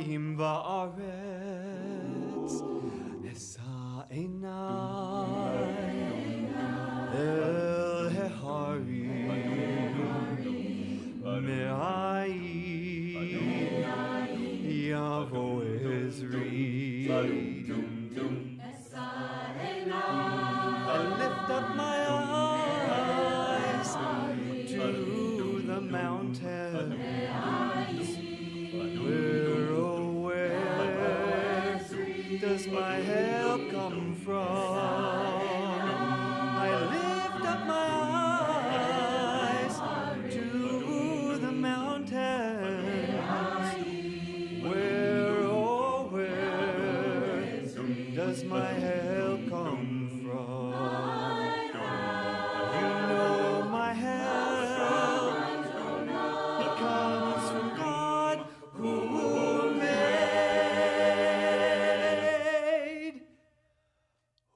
shamayim va'aretz esa einai el heharim me'ayin yavo ezri. I lift up my eyes to the mountains. Where does my help come from? I lift up my eyes to the mountains. Where does my help come from? You know my help, it comes from God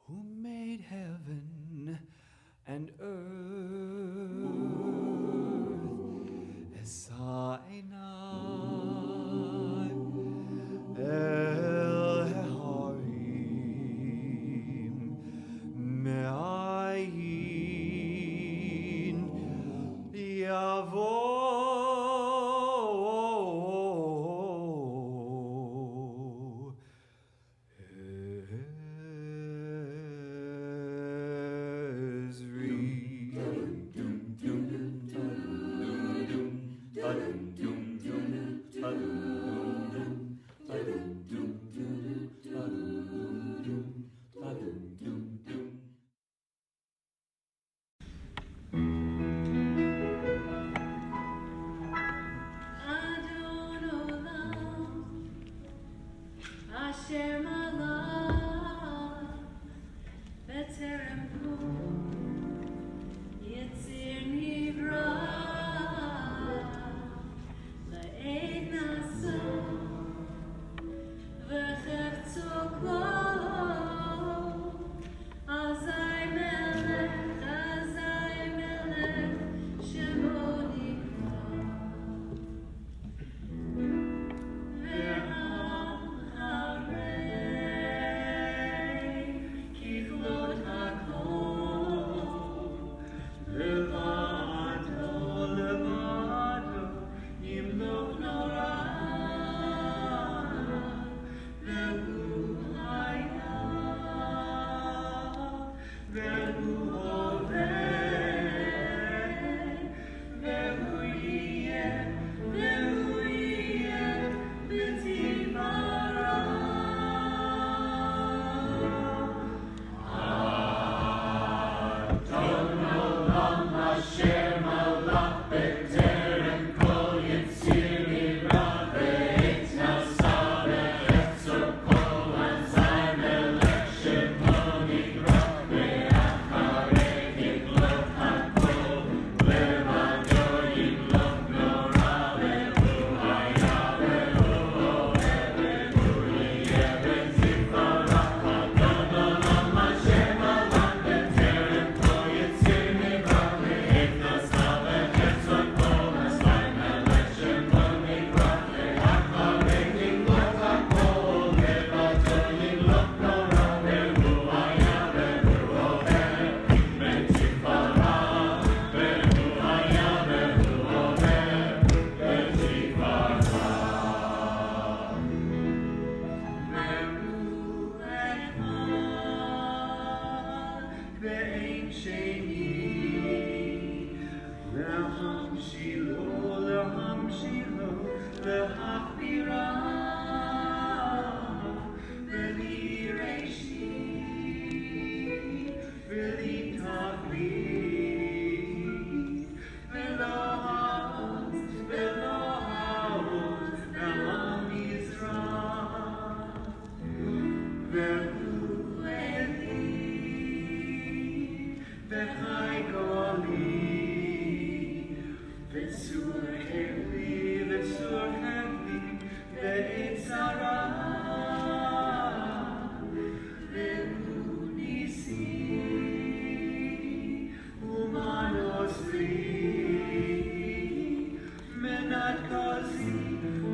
who made heaven and earth. Esa einai el heharim me'ayin yavo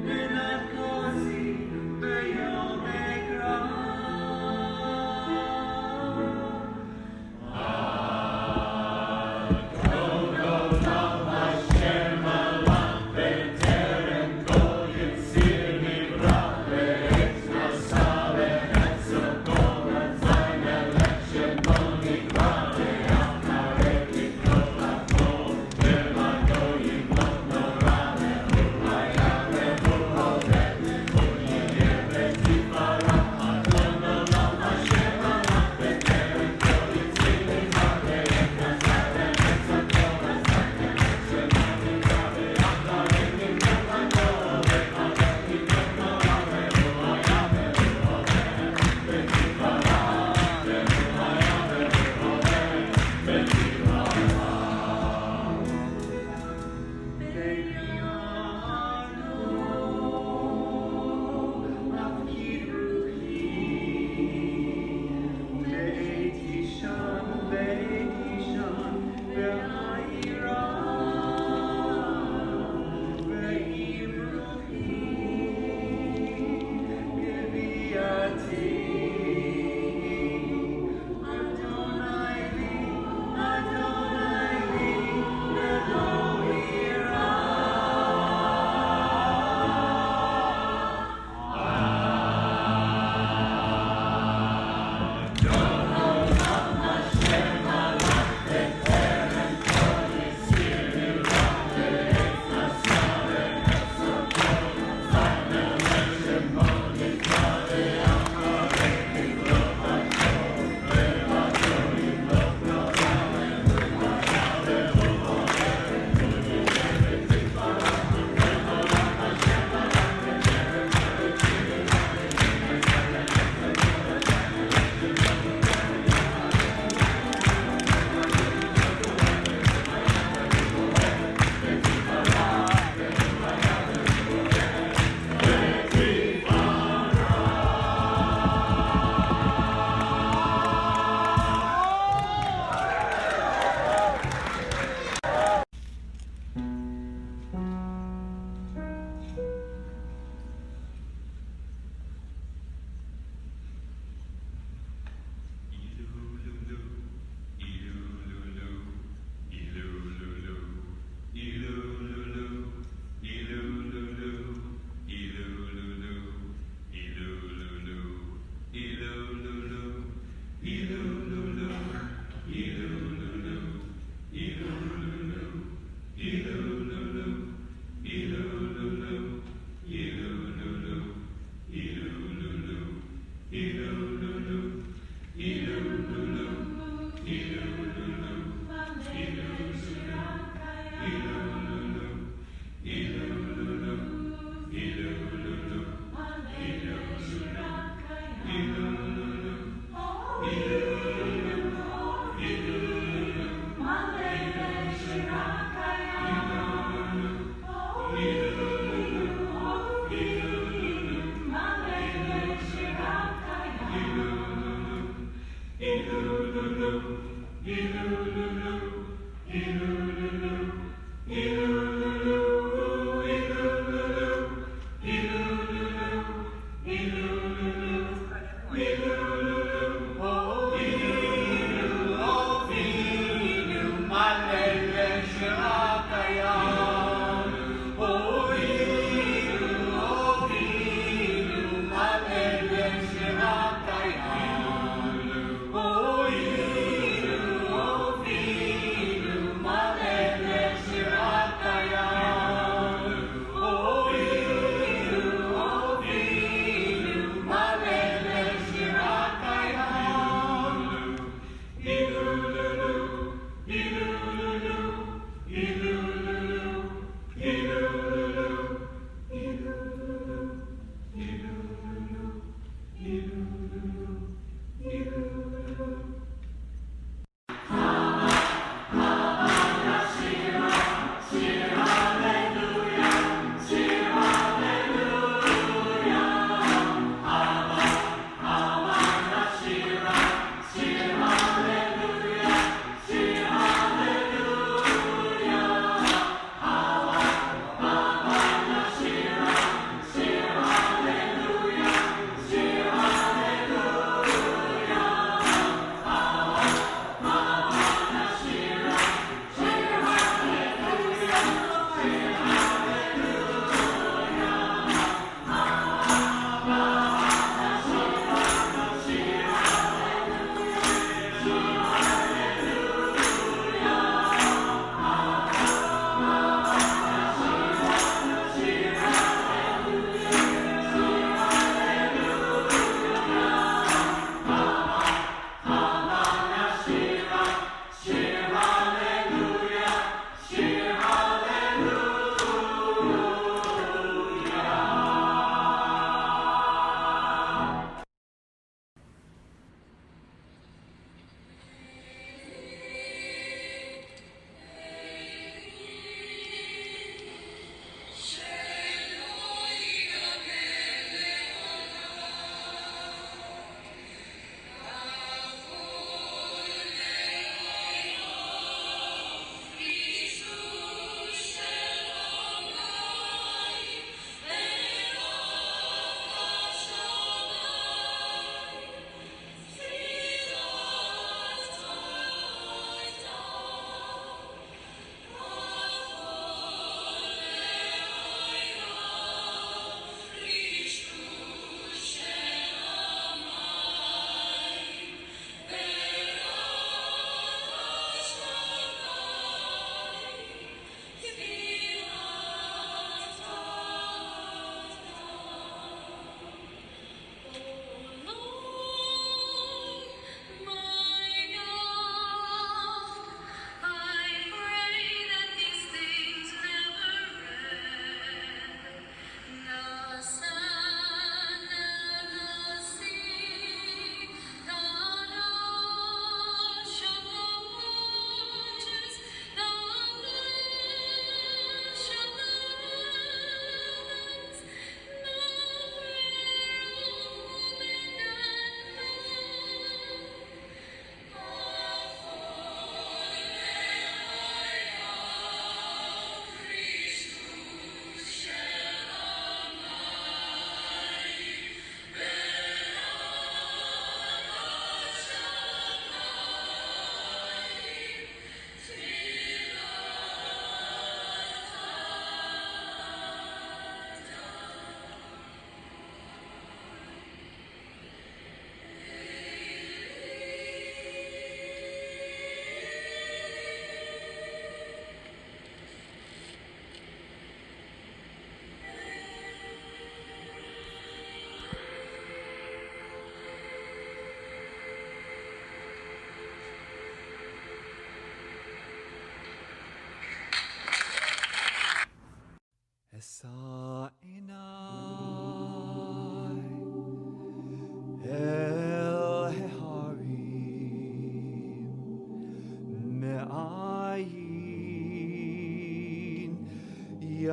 menat kosi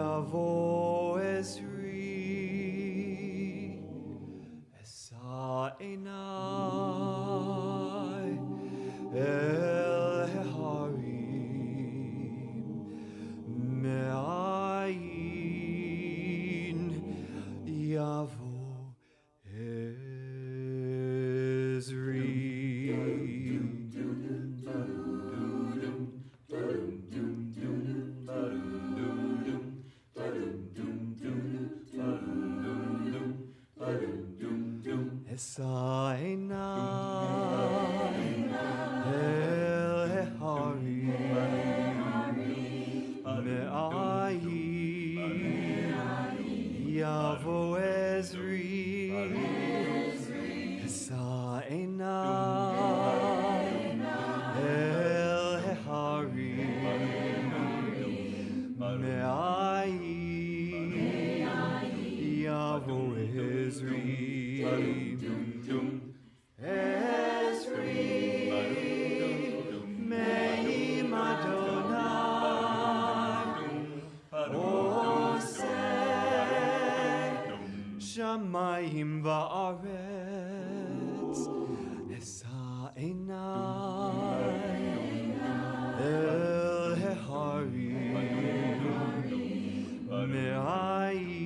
Yavo Esri Esa Enai El Heharim Me'ayin Yavo Esri. Esa Enai El Heharim Me'ayin Yavo Esri Esa Enai El Heharim Me'ayin Yavo Esri Esri Me'im Adonai Oseh Shamayim Va'aretz Esa Enai El Heharim Me'ayin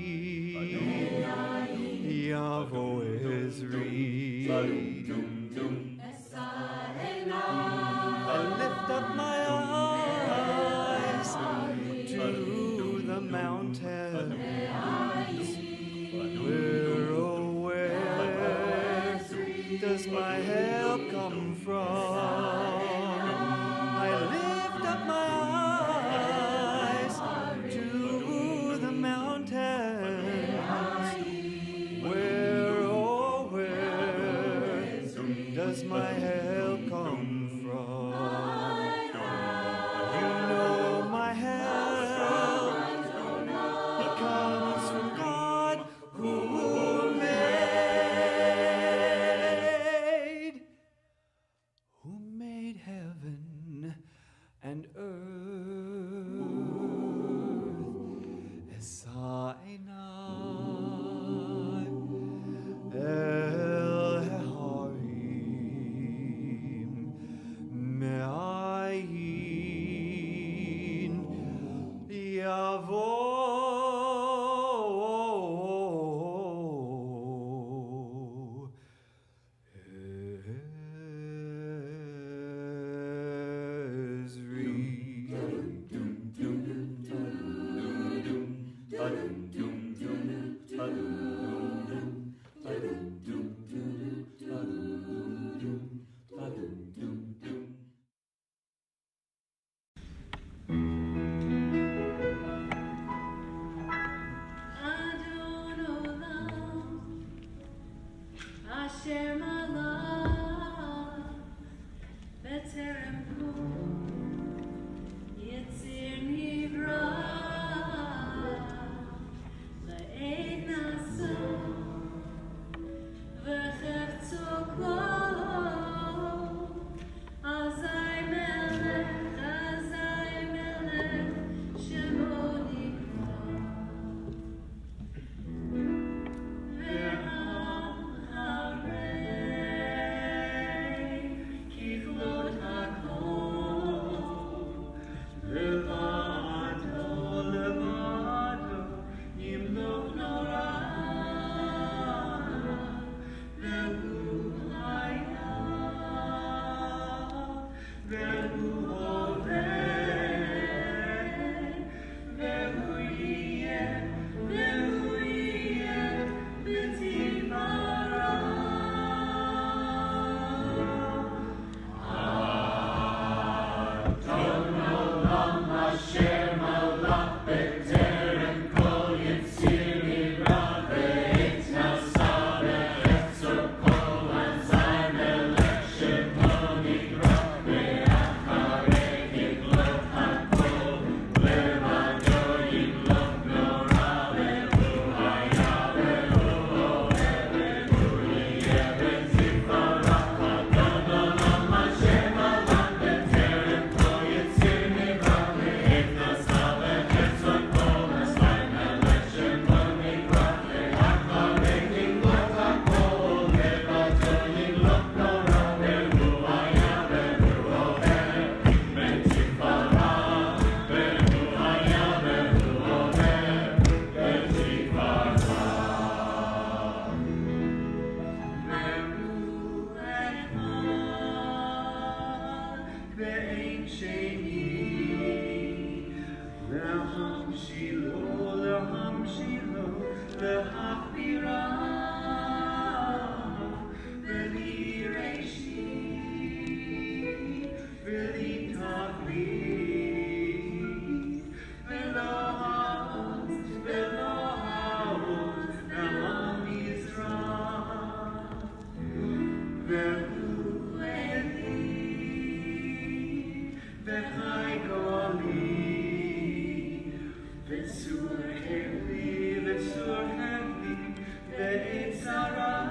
Yavo Esri. I lift up my eyes to the mountains. Where does my help come from? I lift up my eyes to the mountains. Where does my help come from? You know my help. It comes from God who made heaven and earth. Esa Enai El Heharim Me'ayin Yavo Esri. וחי גולי, וצור חבלי, ועת צרה,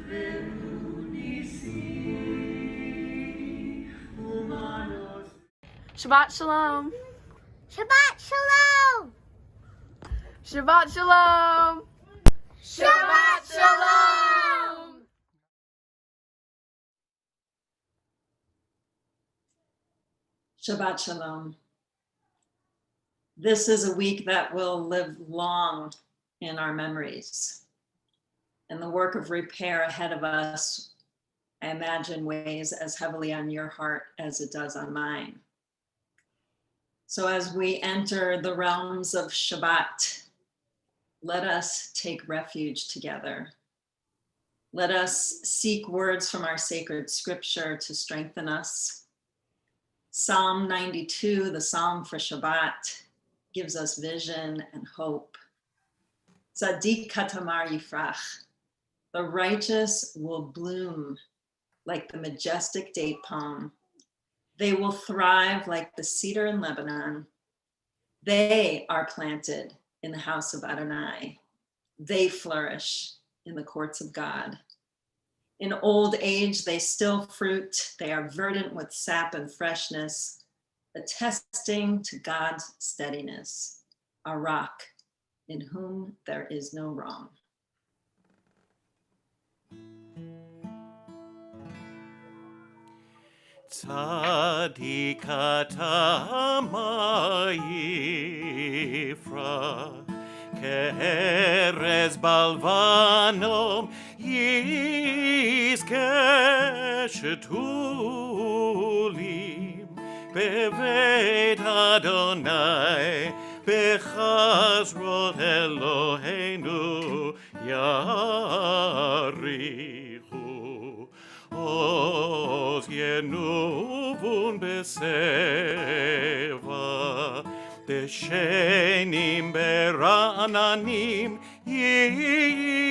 והוא ניסי, ומעוז. Shabbat Shalom. Shabbat Shalom! Shabbat Shalom. Shabbat Shalom! Shabbat Shalom. This is a week that will live long in our memories. And the work of repair ahead of us, I imagine, weighs as heavily on your heart as it does on mine. So as we enter the realms of Shabbat, let us take refuge together. Let us seek words from our sacred scripture to strengthen us. Psalm 92, the Psalm for Shabbat, gives us vision and hope. Tzadik katamar yifrach. The righteous will bloom like the majestic date palm. They will thrive like the cedar in Lebanon. They are planted in the house of Adonai. They flourish in the courts of God. In old age, they still fruit. They are verdant with sap and freshness, attesting to God's steadiness, a rock in whom there is no wrong. Tzadik katamar yifrach, ke'erez balvanom yizkeh shetulim beveit Adonai bechazrot Eloheinu yarichu. Oz yenuvun beseva, deshenim berananim yiyu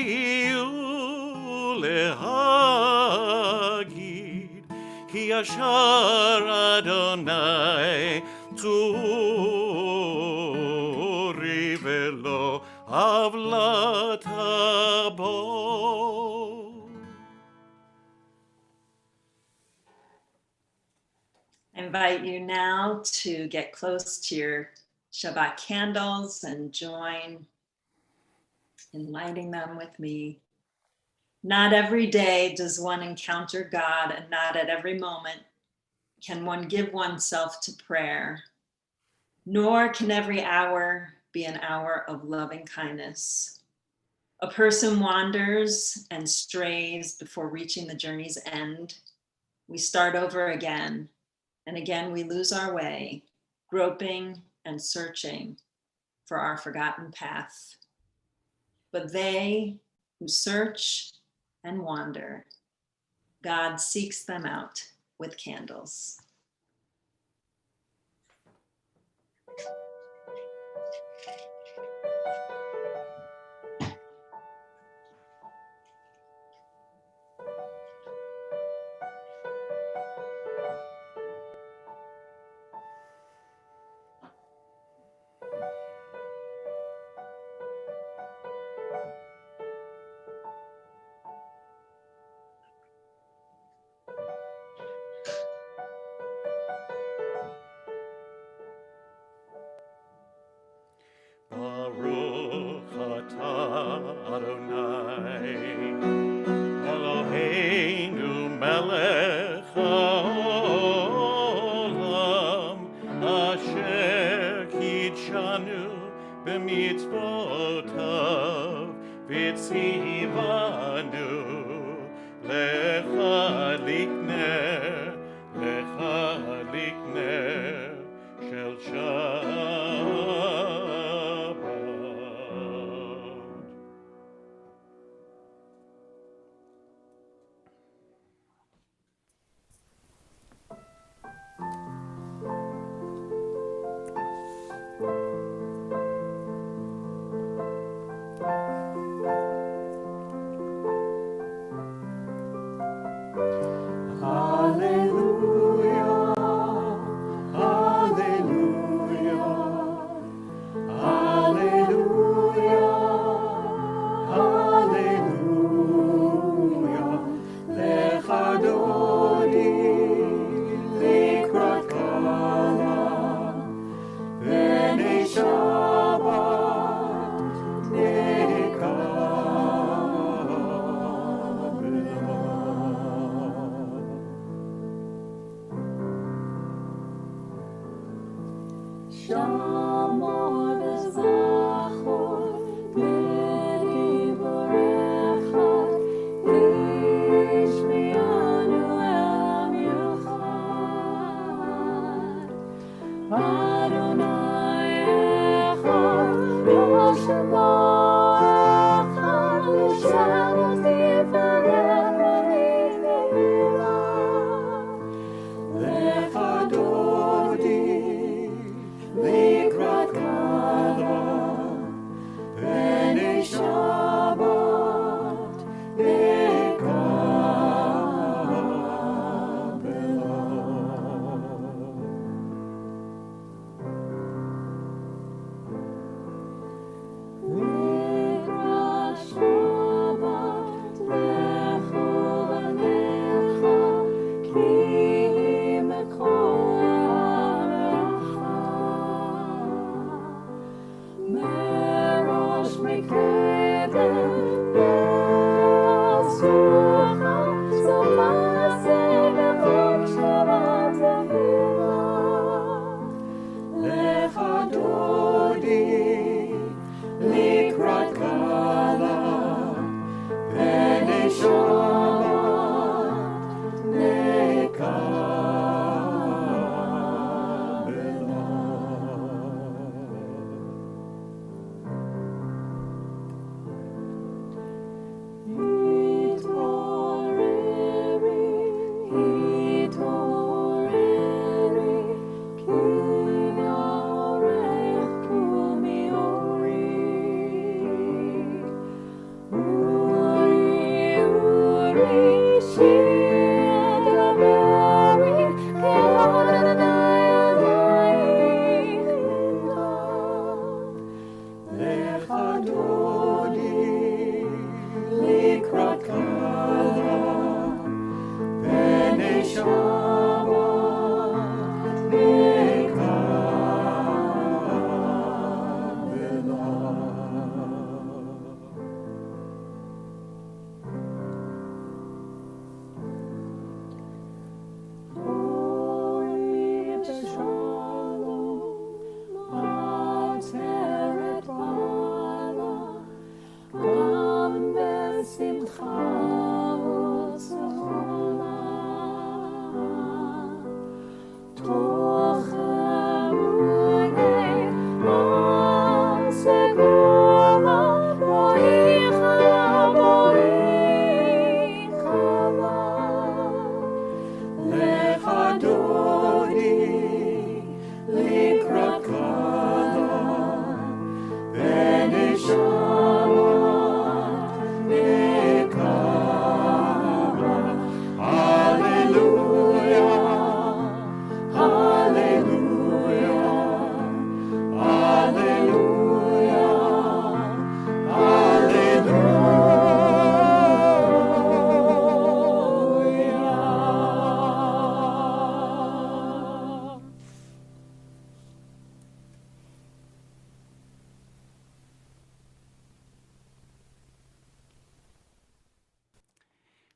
lehagid, ki yashar Adonai turi velo avlat habo. I invite you now to get close to your Shabbat candles and join in lighting them with me. Not every day does one encounter God, and not at every moment can one give oneself to prayer, nor can every hour be an hour of loving kindness. A person wanders and strays before reaching the journey's end. We start over again. And again, we lose our way, groping and searching for our forgotten path. But they who search and wander, God seeks them out with candles. Baruch atah Adonai, Eloheinu melech haolam, asher kidshanu b'mitzvotav, v'tzivanu lecha likner shel Shabbat. Ah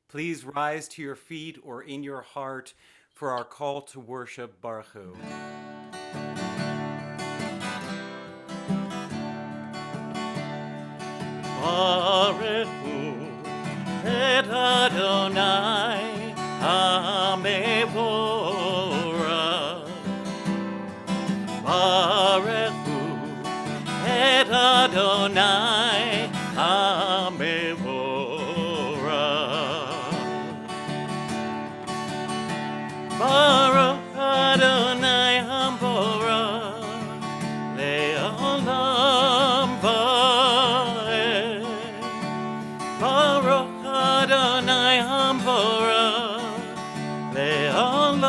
Please rise to your feet or in your heart for our call to worship, Baruch Hu. Baruch Hu et Adonai HaMevorach. Baruch Hu et Adonai HaMevorach. Baruch Adonai HaMevorach le'olam va'ed. Baruch Adonai HaMevorach le'olam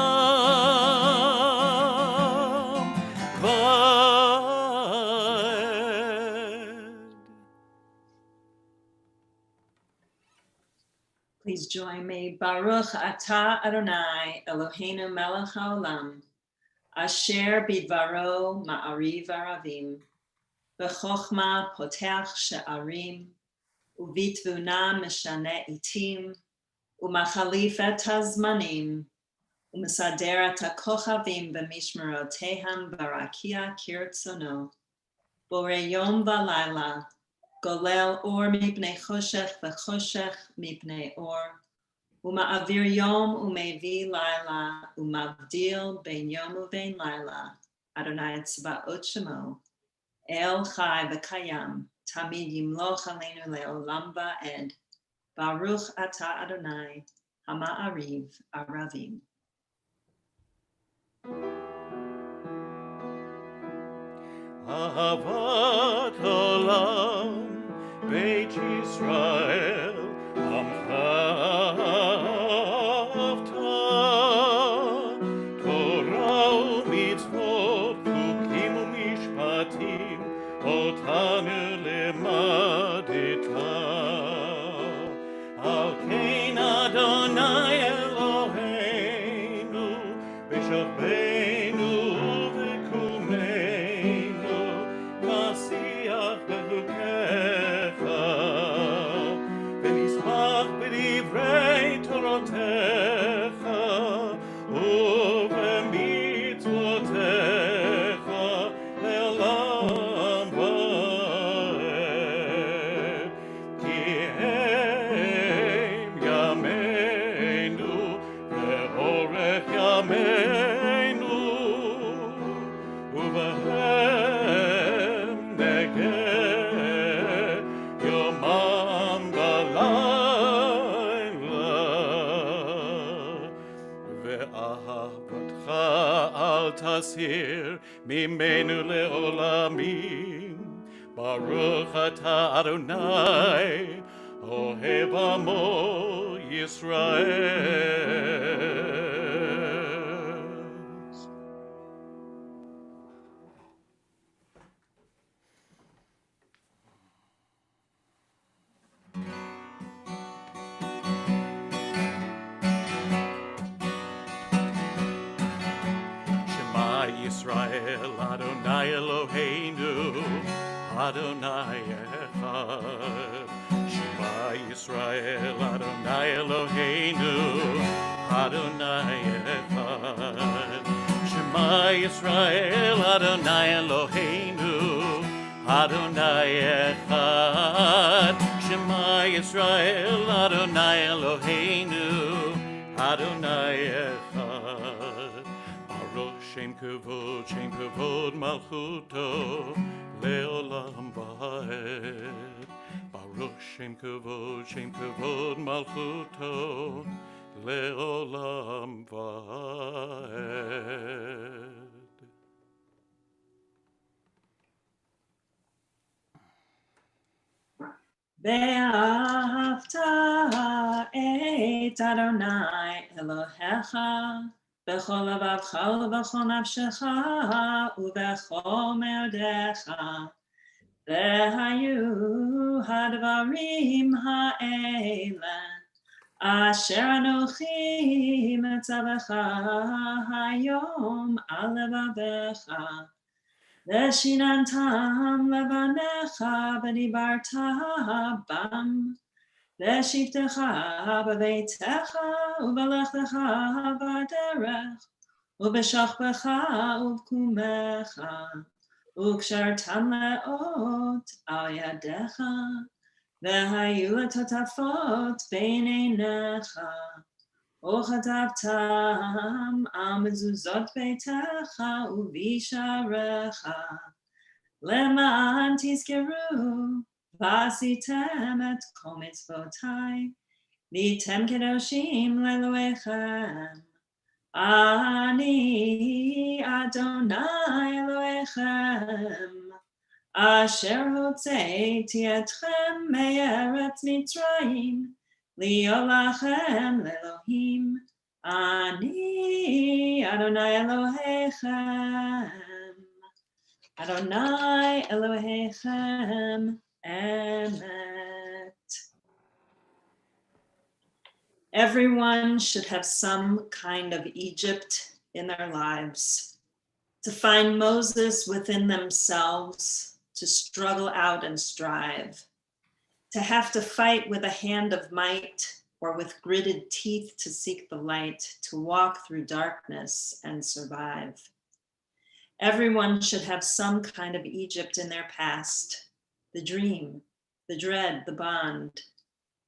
va'ed. Please join me. Baruch atah Adonai Eloheinu melech haolam, asher bidvaro ma'ariv aravim, b'chochma potech she'arim, uvitvuna meshane itim, umachalif et hazmanim, ומסדר את הכוכבים במשמרותיהם ברקיע כרצונו. בורא יום ולילה, גולל אור מפני חושך וחושך מפני אור, ומעביר יום ומביא לילה, ומבדיל בין יום ובין לילה, אדוני צבאות שמו, אל חי וקיים, תמיד ימלוך עלינו לעולם ועד. ברוך אתה אדוני, המעריב ערבים. אהבת עולם, בית ישראל, עמך אהבת. תורה ומצוות, חוקים ומשפטים, אותנו למדת. על כן אדוני אלוהינו, בשוכבנו וקומנו, נשיח בחוקיך, ונשמח בדברי תורתך, ובמצוותיך לעולם ועד. כי הם ימינו ואורך ימינו, ובהם נגד יומם ולילה. ואהבתך אל תסיר ממנו לעולמים. ברוך אתה אדוני, אוהב עמו ישראל. Shema Yisrael, Adonai Eloheinu, Adonai Echad. Shema Yisrael, Adonai Eloheinu, Adonai Echad. Shema Yisrael, Adonai Eloheinu, Adonai Echad. Shema Yisrael, Adonai Eloheinu, Adonai Echad. Baruch Shem Kavod Malchuto, Leolam Va'ed. Baruch Shem Kavod Malchuto, Leolam Va'ed. ואהבת את אדוני אלוהיך בכל לבבך ובכל נפשך ובכל מאודך. והיו הדברים האלה אשר אנוכי מצווך היום על לבבך. ושיננתם לבניך ודיברת בם, ושבתך בביתך ובלכתך בדרך, ובשוכבך ובקומך, וקשרתם לאות על ידיך, והיו לטוטפות בין עיניך. וכתבתם על מזוזות ביתך ובשעריך, למען תזכרו ועשיתם את כל מצוותיי, והייתם קדושים לאלוהיכם. אני אדוני אלוהיכם, אשר הוצאתי אתכם מארץ מצרים, להיות לכם לאלוהים. אני אדוני אלוהיכם, אדוני אלוהיכם emet. Everyone should have some kind of Egypt in their lives. To find Moses within themselves, to struggle out and strive. To have to fight with a hand of might or with gritted teeth to seek the light, to walk through darkness and survive. Everyone should have some kind of Egypt in their past, the dream, the dread, the bond,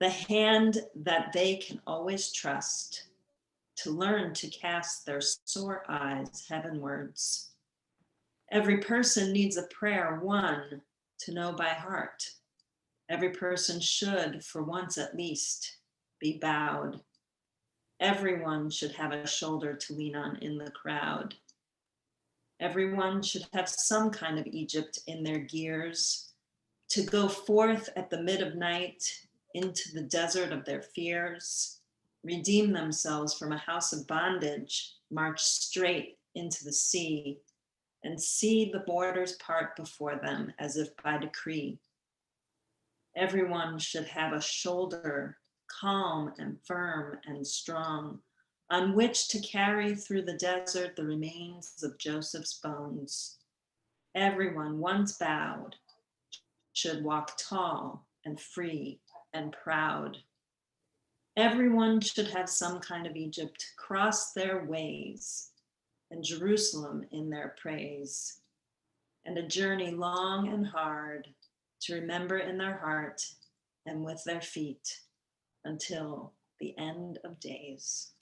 the hand that they can always trust, to learn to cast their sore eyes heavenwards. Every person needs a prayer, one to know by heart. Every person should, for once at least, be bowed. Everyone should have a shoulder to lean on in the crowd. Everyone should have some kind of Egypt in their gears, to go forth at the mid of night into the desert of their fears, redeem themselves from a house of bondage, march straight into the sea, and see the borders part before them as if by decree. Everyone should have a shoulder calm and firm and strong, on which to carry through the desert the remains of Joseph's bones. Everyone once bowed should walk tall and free and proud. Everyone should have some kind of Egypt cross their ways, and Jerusalem in their praise, and a journey long and hard to remember in their heart and with their feet until the end of days.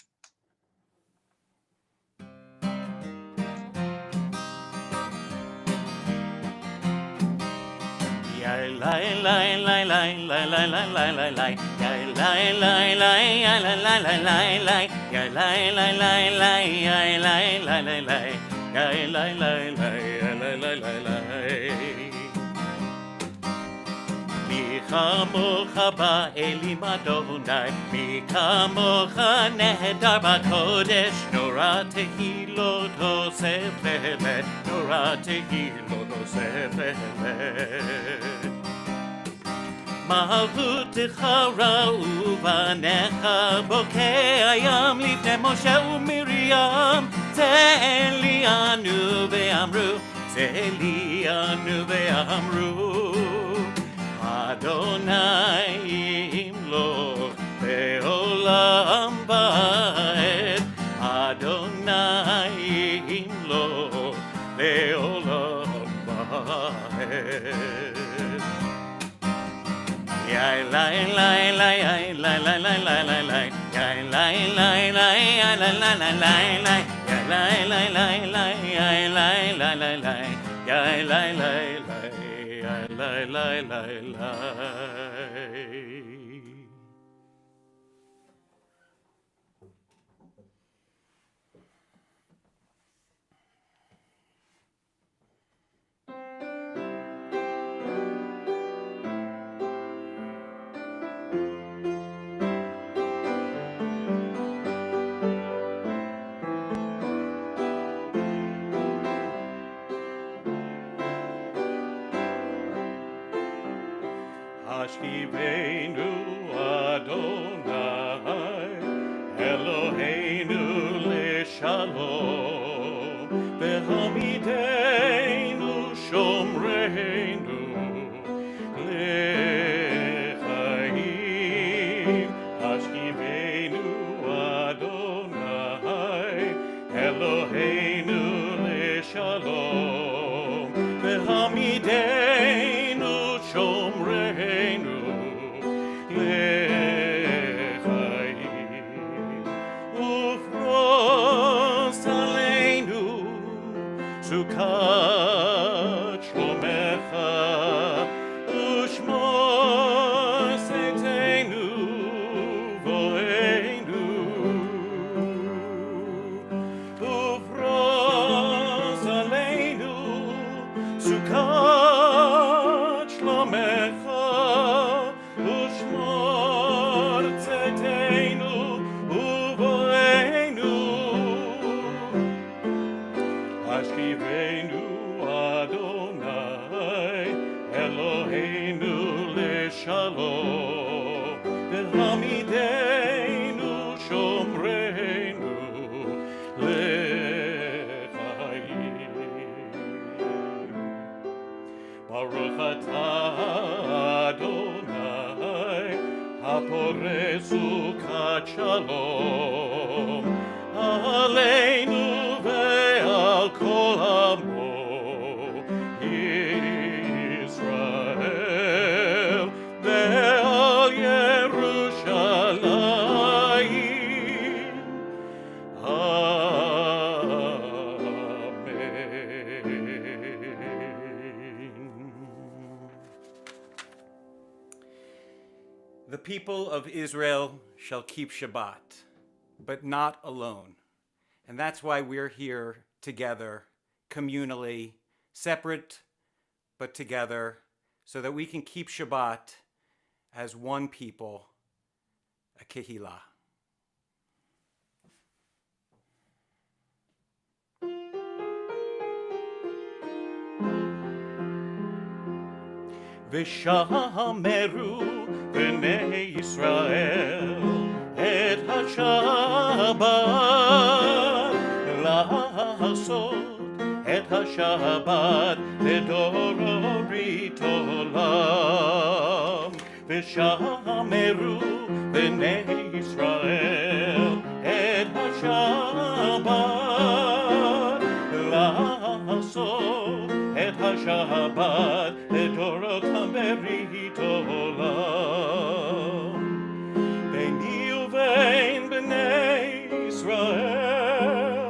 מי כמוך באלים אדוני, מי כמוך נהדר בקודש, נורא תהילות אוספת, נורא תהילות אוספת. מלכותך ראו בניך, בוקע ים לפני משה ומרים, זה אלינו ואמרו, זה אלינו ואמרו, אדוני ימלוך בעולם ועד, אדוני ימלוך בעולם ועד. Yai lai lai lai lai lai lai lai lai lai lai yai lai lai lai lai lai lai lai lai yai lai lai lai lai yai lai lai lai lai yai lai lai lai yai lai lai lai lai. Hashivenu Adonai, Eloheinu leshalom, v'hamidenu shomreinu lechaim. Hashivenu Adonai, Eloheinu leshalom, v'hamidenu shomreinu lechaim. Ufros aleinu sukat shlomecha, ushmor seiteinu voeinu. Ufros aleinu sukat shlomecha, ushmor seiteinu uvoeinu. Hashivenu shalom aleinu ve'al kol amo Yisrael ve'al Yerushalayim Amen. The people of Israel shall keep Shabbat, but not alone. And that's why we're here together, communally, separate but together, so that we can keep Shabbat as one people, a kehillah. ושמרו בני ישראל את השבת לעשות את השבת לדורות עולם ושמרו בני ישראל את השבת לעשות את השבת לדורותם ברית עולם ביני ובין בני ישראל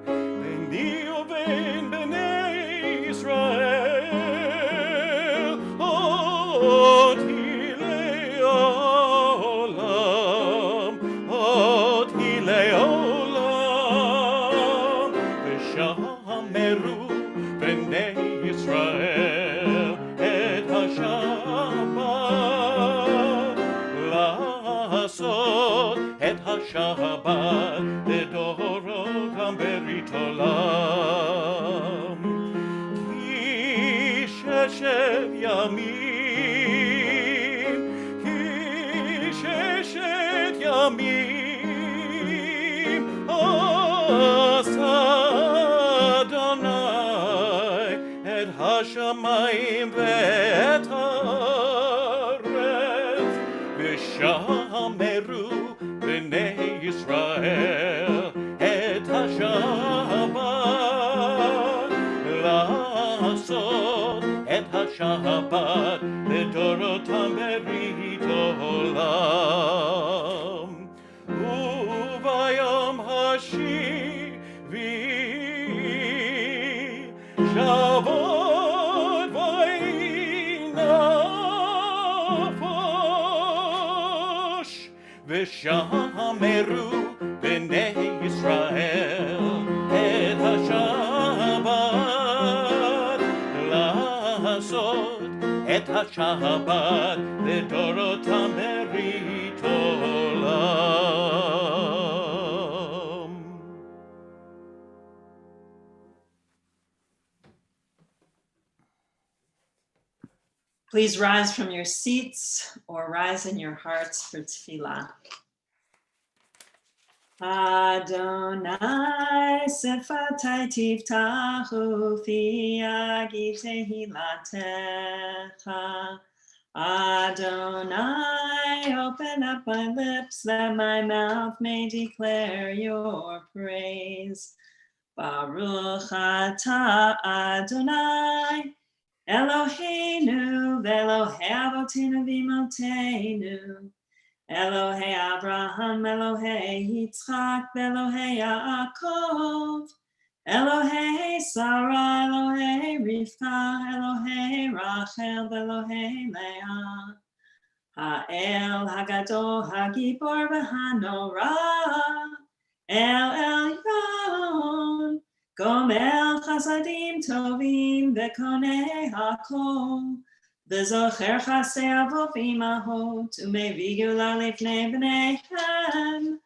ביני ובין בני ישראל אותי לעולם אותי לעולם ושמרו בני ישראל את השבת לעשות את השבת לדורותם ברית עולם כי ששת ימים עשה אדוני את השמיים ואת הארץ ושמרו בני ישראל את השבת לעשות את השבת לדורותם ברית עולם וביום השביעי שבot וינפוש ושמרו בני ישראל את השבת לעשות את השבת לדורותם ברית עולם. Please rise from your seats or rise in your hearts for tefillah. Adonai sefatai tiftahu fi agiv tehilatecha. Adonai, open up my lips that my mouth may declare your praise. Baruch atah Adonai, Eloheinu ve'Elohei avotinu v'imotenu. Elohei Abraham, Elohei Yitzchak, Elohei Yaakov, Elohei Sarah, Elohei Rivka, Elohei Rachel, Elohei Leah. Ha'el Hagadol Hagibor v'Hanorah, El Elyon, Gomel Chasadim Tovim v'Konei Hakol. וזוכר חסי אבות ואימהות, ומביא גאולה לפני בניהם,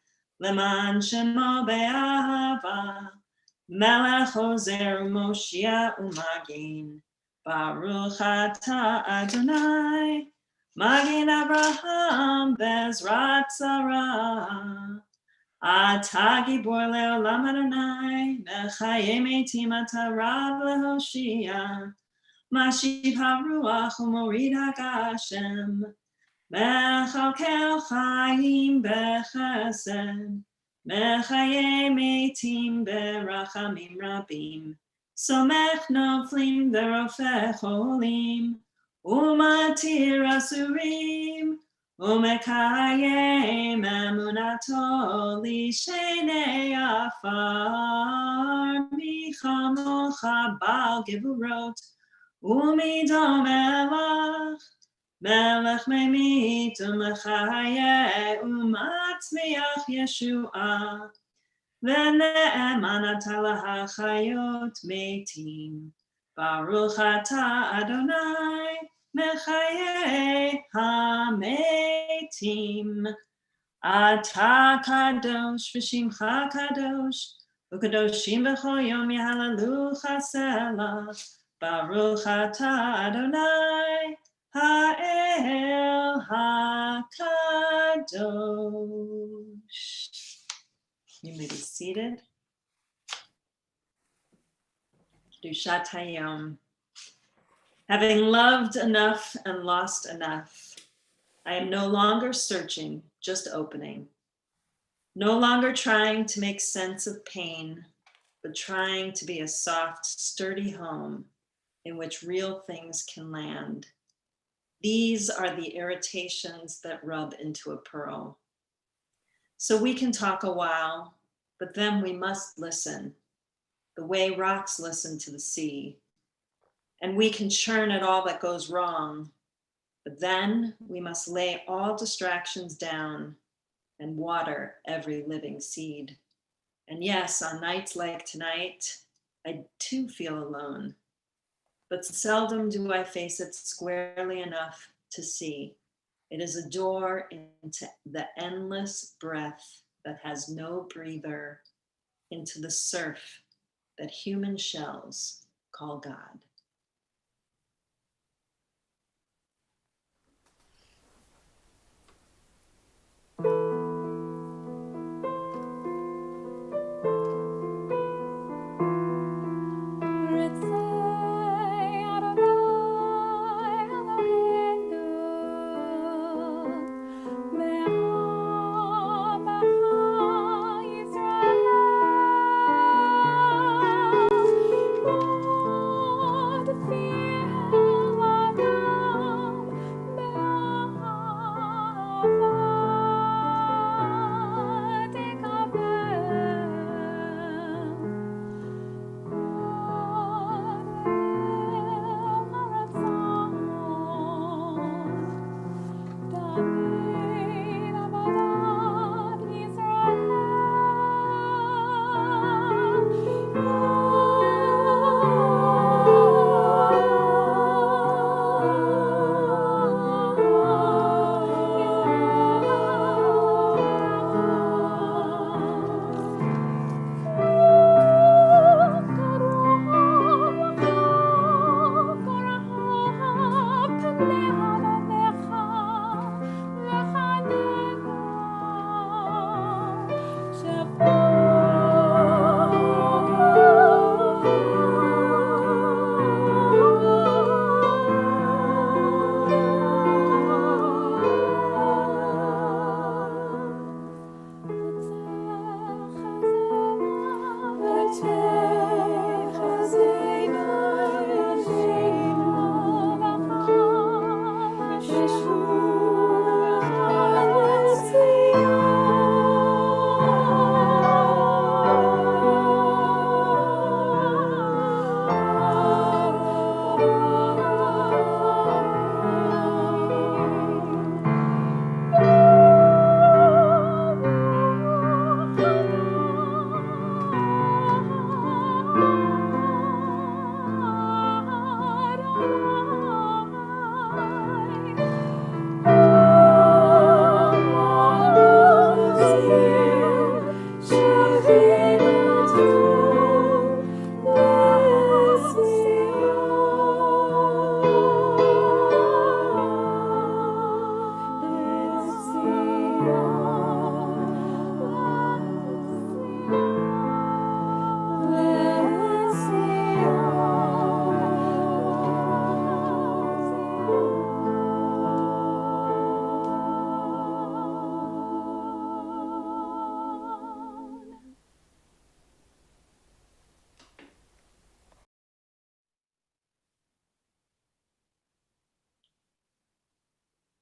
למען שמו באהבה, מלך עוזר ומושיע ומגן. ברוך אתה אדוני, מגן אברהם בעזרת שרה. אתה גיבור לעולם אדוני, מחיי מתים אתה רב להושיע. משיב הרוח ומוריד הגשם, Mechalkel Chaim Bechesed, Mechaye Metim Berachamim Rabim, Somech Noflim Verofech Olim, Umatir Asurim, Umekayem Emunato Lishenei Afar, Michamocha Bal Gevurot, Umidom Elach, Melech Memit Umechaye Umatzliach Yeshua, Vene'eman Ata Lahachayot Metim, Baruch Ata Adonai Mechaye HaMetim, Ata Kadosh V'Shimcha Kadosh, Ukadoshim B'chol Yom Yehalalu Chaselach, Baruch Ata Adonai Ha'el HaKadosh. You may be seated. Kedushat Hayom. Having loved enough and lost enough, I am no longer searching, just opening. No longer trying to make sense of pain, but trying to be a soft, sturdy home in which real things can land. These are the irritations that rub into a pearl. So we can talk a while, but then we must listen, the way rocks listen to the sea. And we can churn at all that goes wrong, but then we must lay all distractions down and water every living seed. And yes, on nights like tonight, I too feel alone, but seldom do I face it squarely enough to see. It is a door into the endless breath that has no breather, into the surf that human shells call God.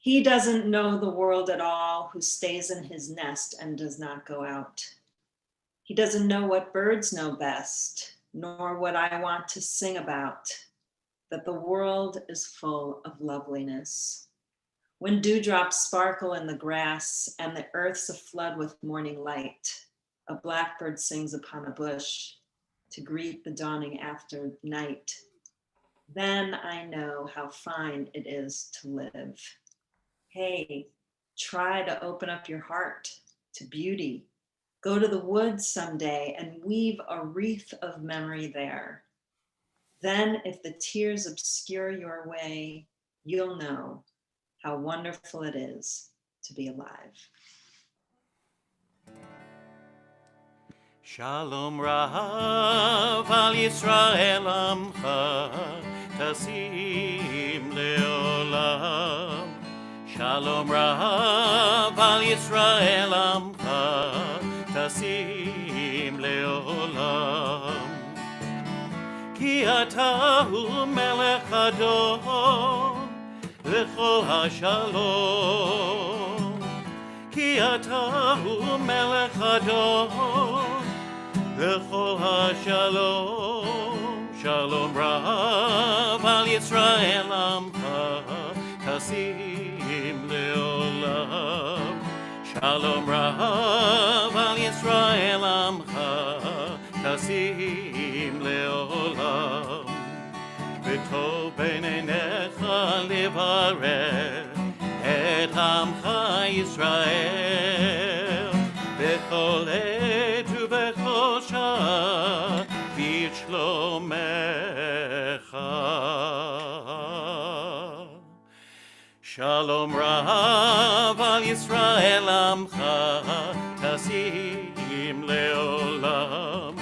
He doesn't know the world at all who stays in his nest and does not go out. He doesn't know what birds know best, nor what I want to sing about, that the world is full of loveliness. When dewdrops sparkle in the grass and the earth's aflood with morning light, a blackbird sings upon a bush to greet the dawning after night. Then I know how fine it is to live. Hey, try to open up your heart to beauty. Go to the woods someday and weave a wreath of memory there. Then, if the tears obscure your way, you'll know how wonderful it is to be alive. Shalom Rav al Yisrael Amcha Tasim Leolam. Shalom Rav al Yisrael Amcha Tasim Leolam. Ki ata hu melech adon lechol hashalom. Ki ata hu melech adon lechol hashalom. Shalom Rav al Yisrael Amcha Tasim Leolam. Shalom Rav al Yisrael Amcha Tasim Leolam. V'tov b'neinecha livarech et Amcha Yisrael b'chol עת ובכל שעה בשלומך. Shalom Rav al Yisrael Amcha Tasim Leolam.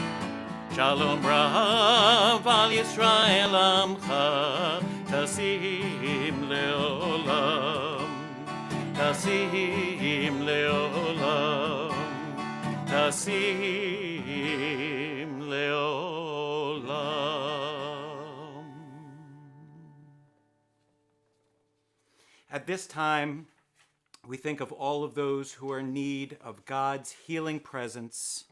Shalom Rav al Yisrael Amcha Tasim Leolam. Tasim Leolam. Tasim Leolam. At this time, we think of all of those who are in need of God's healing presence.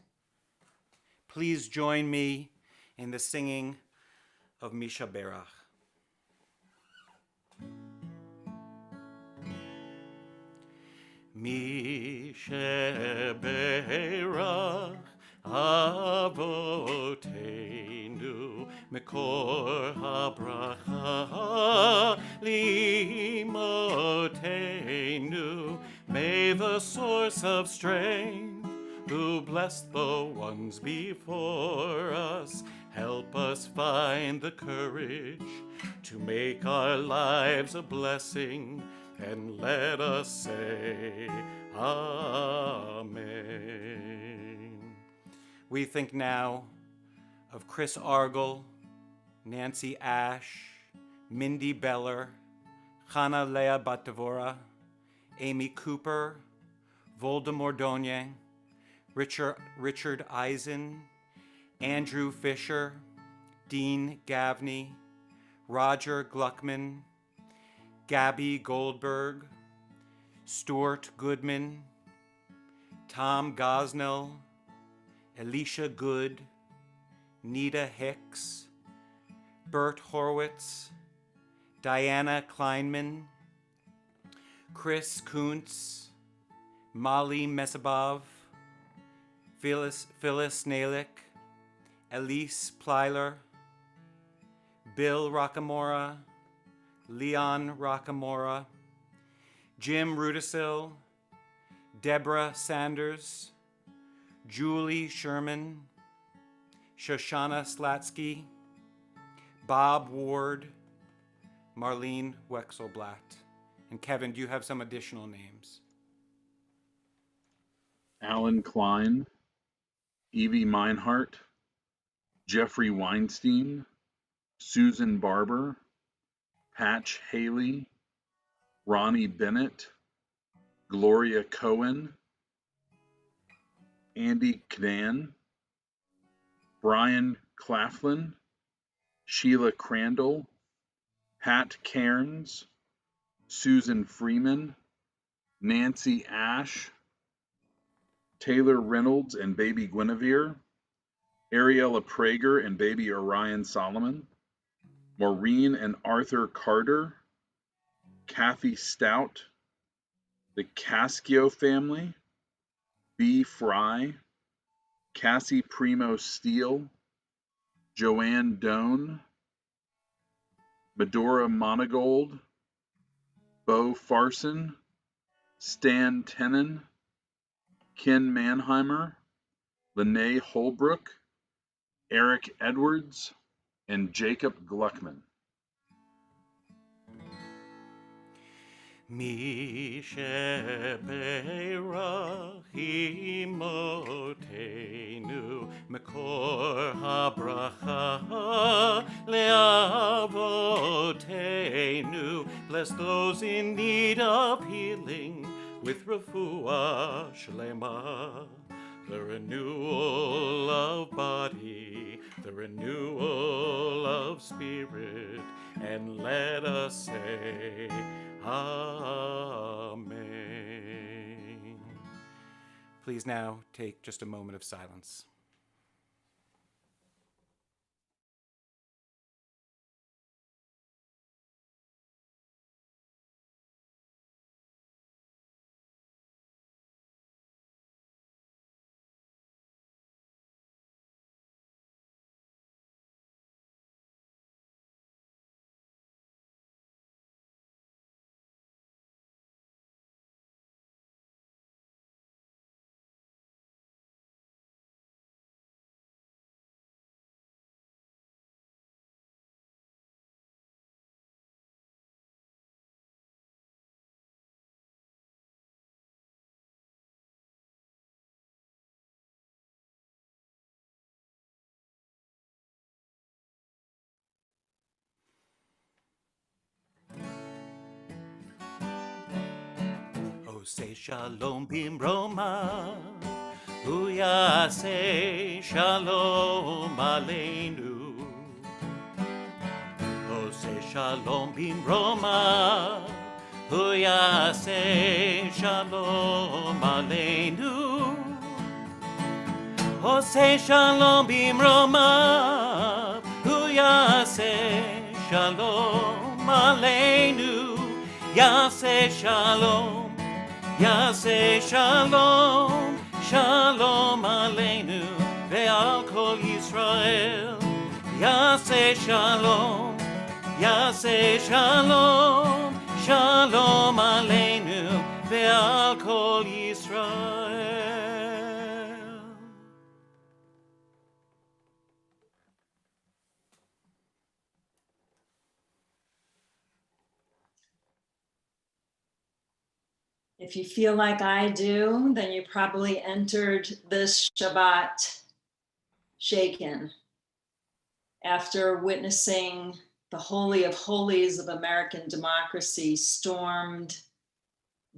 Please join me in the singing of Misha Berach. Misha Berach Avotenu Mekor HaBracha Limotenu. May the source of strength, who blessed the ones before us, help us find the courage to make our lives a blessing, and let us say Amen. We think now of Chris Argel, Nancy Ash, Mindy Beller, Chana Leah Batavora, Amy Cooper, Voldemort Donye, Richard Eisen, Andrew Fisher, Dean Gavney, Roger Gluckman, Gabby Goldberg, Stuart Goodman, Tom Gosnell, Alicia Good, Nita Hicks, Bert Horwitz, Diana Kleinman, Chris Kuntz, Molly Mesabov, Phyllis Nalick, Elise Plyler, Bill Rockamora, Leon Rockamora, Jim Rudisil, Deborah Sanders, Julie Sherman, Shoshana Slatsky, Bob Ward, Marlene Wexelblatt. And Kevin, do you have some additional names? Alan Klein, Evie Meinhardt, Jeffrey Weinstein, Susan Barber, Patch Haley, Ronnie Bennett, Gloria Cohen, Andy Knan, Brian Claflin, Sheila Crandall, Pat Cairns, Susan Freeman, Nancy Ash, Taylor Reynolds and baby Guinevere, Ariella Prager and baby Orion Solomon, Maureen and Arthur Carter, Kathy Stout, the Cascio family, B. Fry, Cassie Primo Steele, Joanne Doan, Medora Monagold, Bo Farson, Stan Tenen, Ken Manheimer, Lene Holbrook, Eric Edwards, and Jacob Gluckman. Mi shebeira imotenu mekor habracha leavotenu. Bless those in need of healing with refuah shlema. The renewal of body, the renewal of spirit, and let us say, Amen. Please now take just a moment of silence. Say shalom bimroma, say shalom aleinu. Say shalom bimroma, say shalom aleinu. Say shalom bimroma, say shalom aleinu. Say shalom. Yaseh shalom, shalom aleinu, ve'al kol Yisrael. Yaseh shalom, shalom aleinu, ve'al kol Yisrael. If you feel like I do, then you probably entered this Shabbat shaken after witnessing the Holy of Holies of American democracy stormed,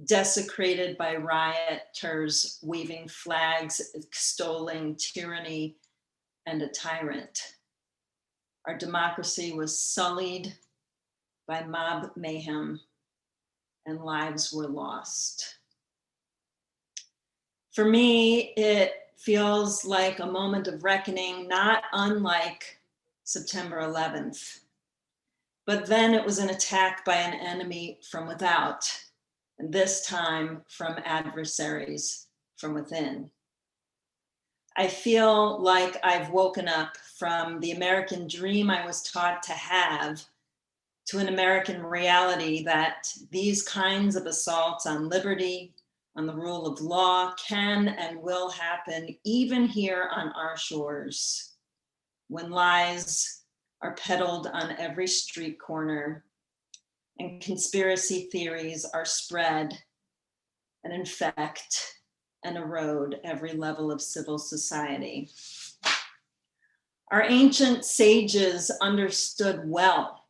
desecrated by rioters waving flags, extolling tyranny and a tyrant. Our democracy was sullied by mob mayhem, and lives were lost. For me, it feels like a moment of reckoning, not unlike September 11th. But then it was an attack by an enemy from without, and this time from adversaries from within. I feel like I've woken up from the American dream I was taught to have to an American reality that these kinds of assaults on liberty, on the rule of law, can and will happen even here on our shores, when lies are peddled on every street corner and conspiracy theories are spread and infect and erode every level of civil society. Our ancient sages understood well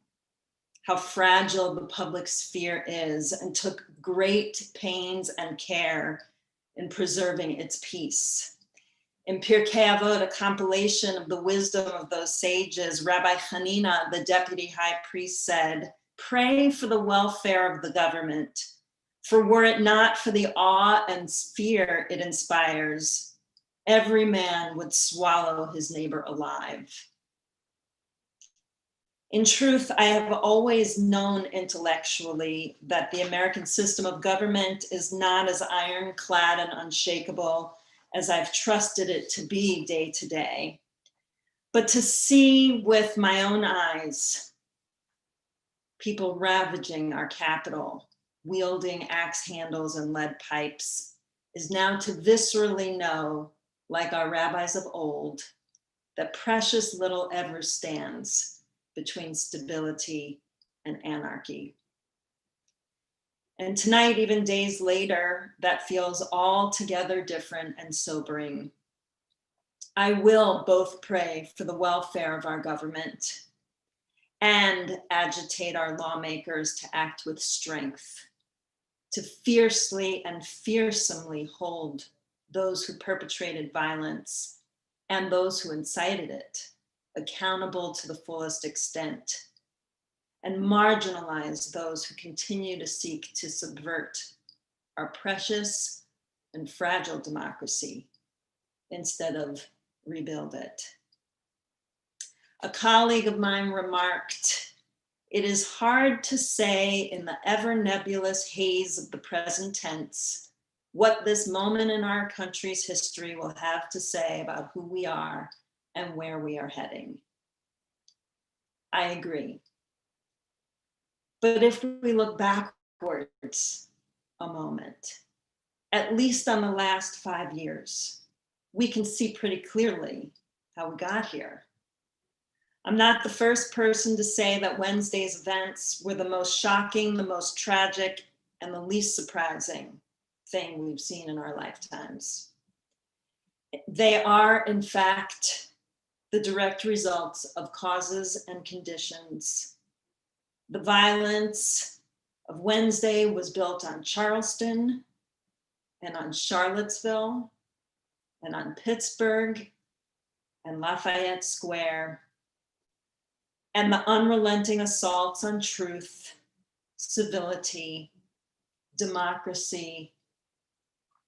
how fragile the public sphere is and took great pains and care in preserving its peace. In Pirkei Avot, a compilation of the wisdom of those sages, Rabbi Hanina, the deputy high priest, said, Pray for the welfare of the government, for were it not for the awe and fear it inspires, every man would swallow his neighbor alive. In truth, I have always known intellectually that the American system of government is not as ironclad and unshakable as I've trusted it to be day to day. But to see with my own eyes people ravaging our capital, wielding axe handles and lead pipes, is now to viscerally know, like our rabbis of old, that precious little ever stands between stability and anarchy. And tonight, even days later, that feels altogether different and sobering. I will both pray for the welfare of our government and agitate our lawmakers to act with strength, to fiercely and fearsomely hold those who perpetrated violence and those who incited it accountable to the fullest extent, and marginalize those who continue to seek to subvert our precious and fragile democracy instead of rebuild it. A colleague of mine remarked, "It is hard to say in the ever nebulous haze of the present tense what this moment in our country's history will have to say about who we are and where we are heading." I agree. But if we look backwards a moment, at least on the last 5 years, we can see pretty clearly how we got here. I'm not the first person to say that Wednesday's events were the most shocking, the most tragic, and the least surprising thing we've seen in our lifetimes. They are, in fact, the direct results of causes and conditions. The violence of Wednesday was built on Charleston and on Charlottesville and on Pittsburgh and Lafayette Square, and the unrelenting assaults on truth, civility, democracy,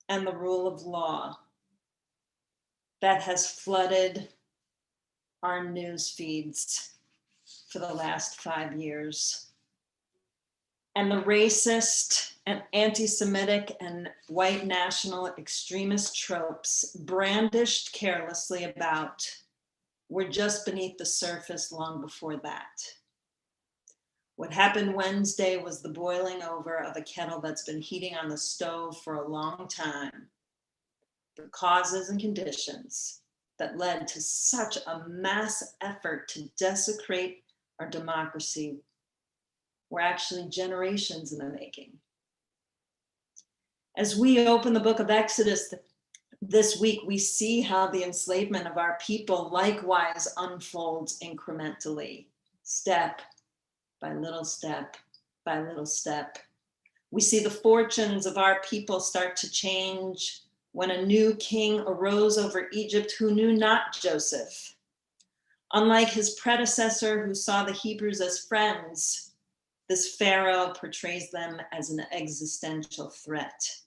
and the rule of law that has flooded our news feeds for the last 5 years. And the racist and anti-Semitic and white national extremist tropes brandished carelessly about were just beneath the surface long before that. What happened Wednesday was the boiling over of a kettle that's been heating on the stove for a long time. The causes and conditions that led to such a mass effort to desecrate our democracy were actually generations in the making. As we open the book of Exodus this week, we see how the enslavement of our people likewise unfolds incrementally, step by little step by little step. We see the fortunes of our people start to change when a new king arose over Egypt who knew not Joseph. Unlike his predecessor who saw the Hebrews as friends, this Pharaoh portrays them as an existential threat.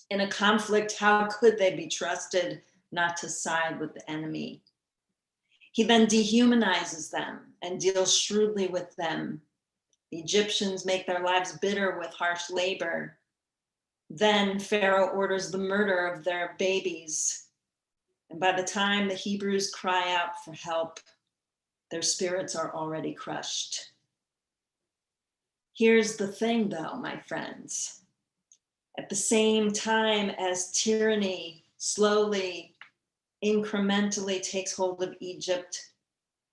In a conflict, how could they be trusted not to side with the enemy? He then dehumanizes them and deals shrewdly with them. The Egyptians make their lives bitter with harsh labor. Then Pharaoh orders the murder of their babies. And by the time the Hebrews cry out for help, their spirits are already crushed. Here's the thing though, my friends. At the same time as tyranny slowly, incrementally takes hold of Egypt,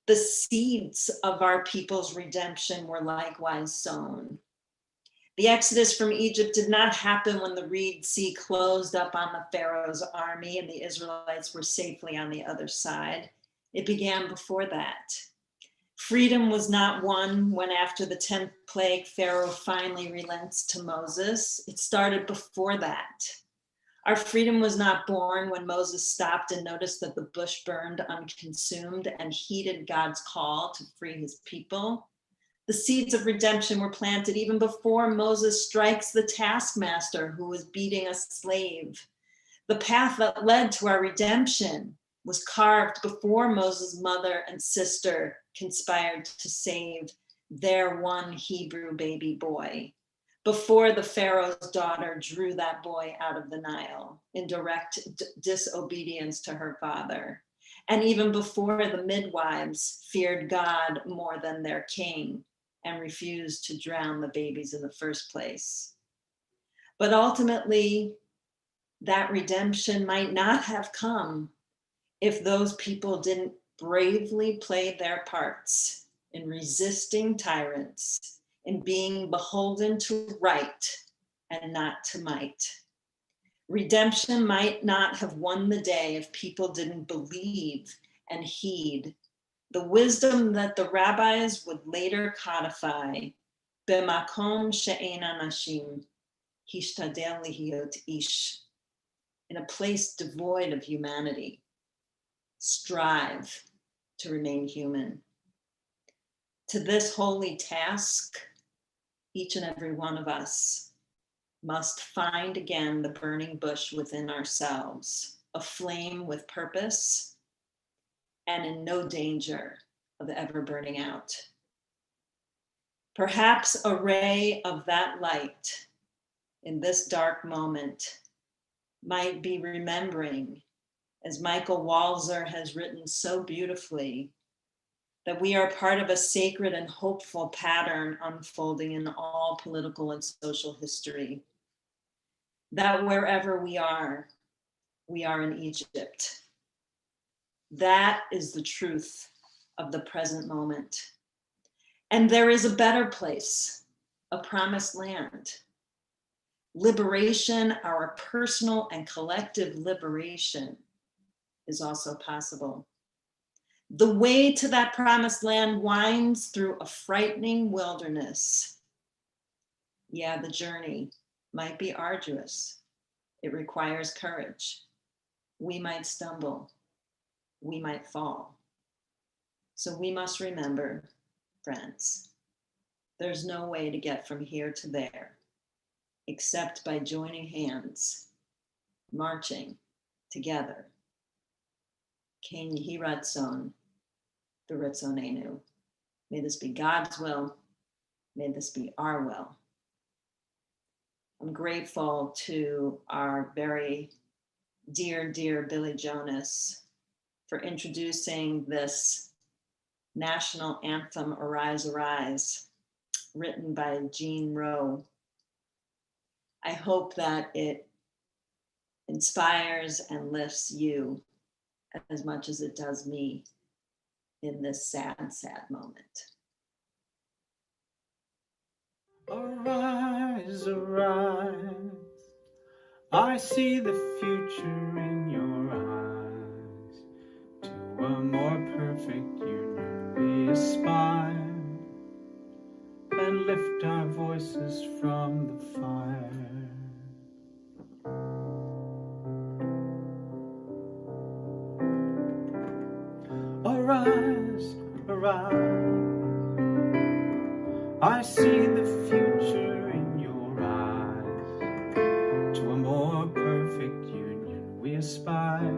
the seeds of our people's redemption were likewise sown. The exodus from Egypt did not happen when the Red Sea closed up on the Pharaoh's army and the Israelites were safely on the other side. It began before that. Freedom was not won when, after the 10th plague, Pharaoh finally relents to Moses. It started before that. Our freedom was not born when Moses stopped and noticed that the bush burned unconsumed and heeded God's call to free his people. The seeds of redemption were planted even before Moses strikes the taskmaster who was beating a slave. The path that led to our redemption was carved before Moses' mother and sister conspired to save their one Hebrew baby boy, before the Pharaoh's daughter drew that boy out of the Nile in direct disobedience to her father, and even before the midwives feared God more than their king and refused to drown the babies in the first place. But ultimately, that redemption might not have come if those people didn't bravely play their parts in resisting tyrants, in being beholden to right and not to might. Redemption might not have won the day if people didn't believe and heed the wisdom that the rabbis would later codify, b'makom she'ein anashim, hishtadel lihiot ish, in a place devoid of humanity, strive to remain human. To this holy task, each and every one of us must find again the burning bush within ourselves, a flame with purpose and in no danger of ever burning out. Perhaps a ray of that light in this dark moment might be remembering, as Michael Walzer has written so beautifully, that we are part of a sacred and hopeful pattern unfolding in all political and social history. That wherever we are in Egypt. That is the truth of the present moment. And there is a better place, a promised land. Liberation, our personal and collective liberation, is also possible. The way to that promised land winds through a frightening wilderness. Yeah, the journey might be arduous. It requires courage. We might stumble. We might fall. So we must remember, friends, there's no way to get from here to there except by joining hands, marching together. Ken Yehi Ratzon B'Ratzonenu. May this be God's will. May this be our will. I'm grateful to our very dear, dear Billy Jonas for introducing this national anthem, Arise, Arise, written by Jean Rowe. I hope that it inspires and lifts you as much as it does me in this sad, sad moment. Arise, arise, I see the future in your eyes. To a more perfect union we aspire, and lift our voices from the fire. Arise, arise, I see the future in your eyes. To a more perfect union we aspire,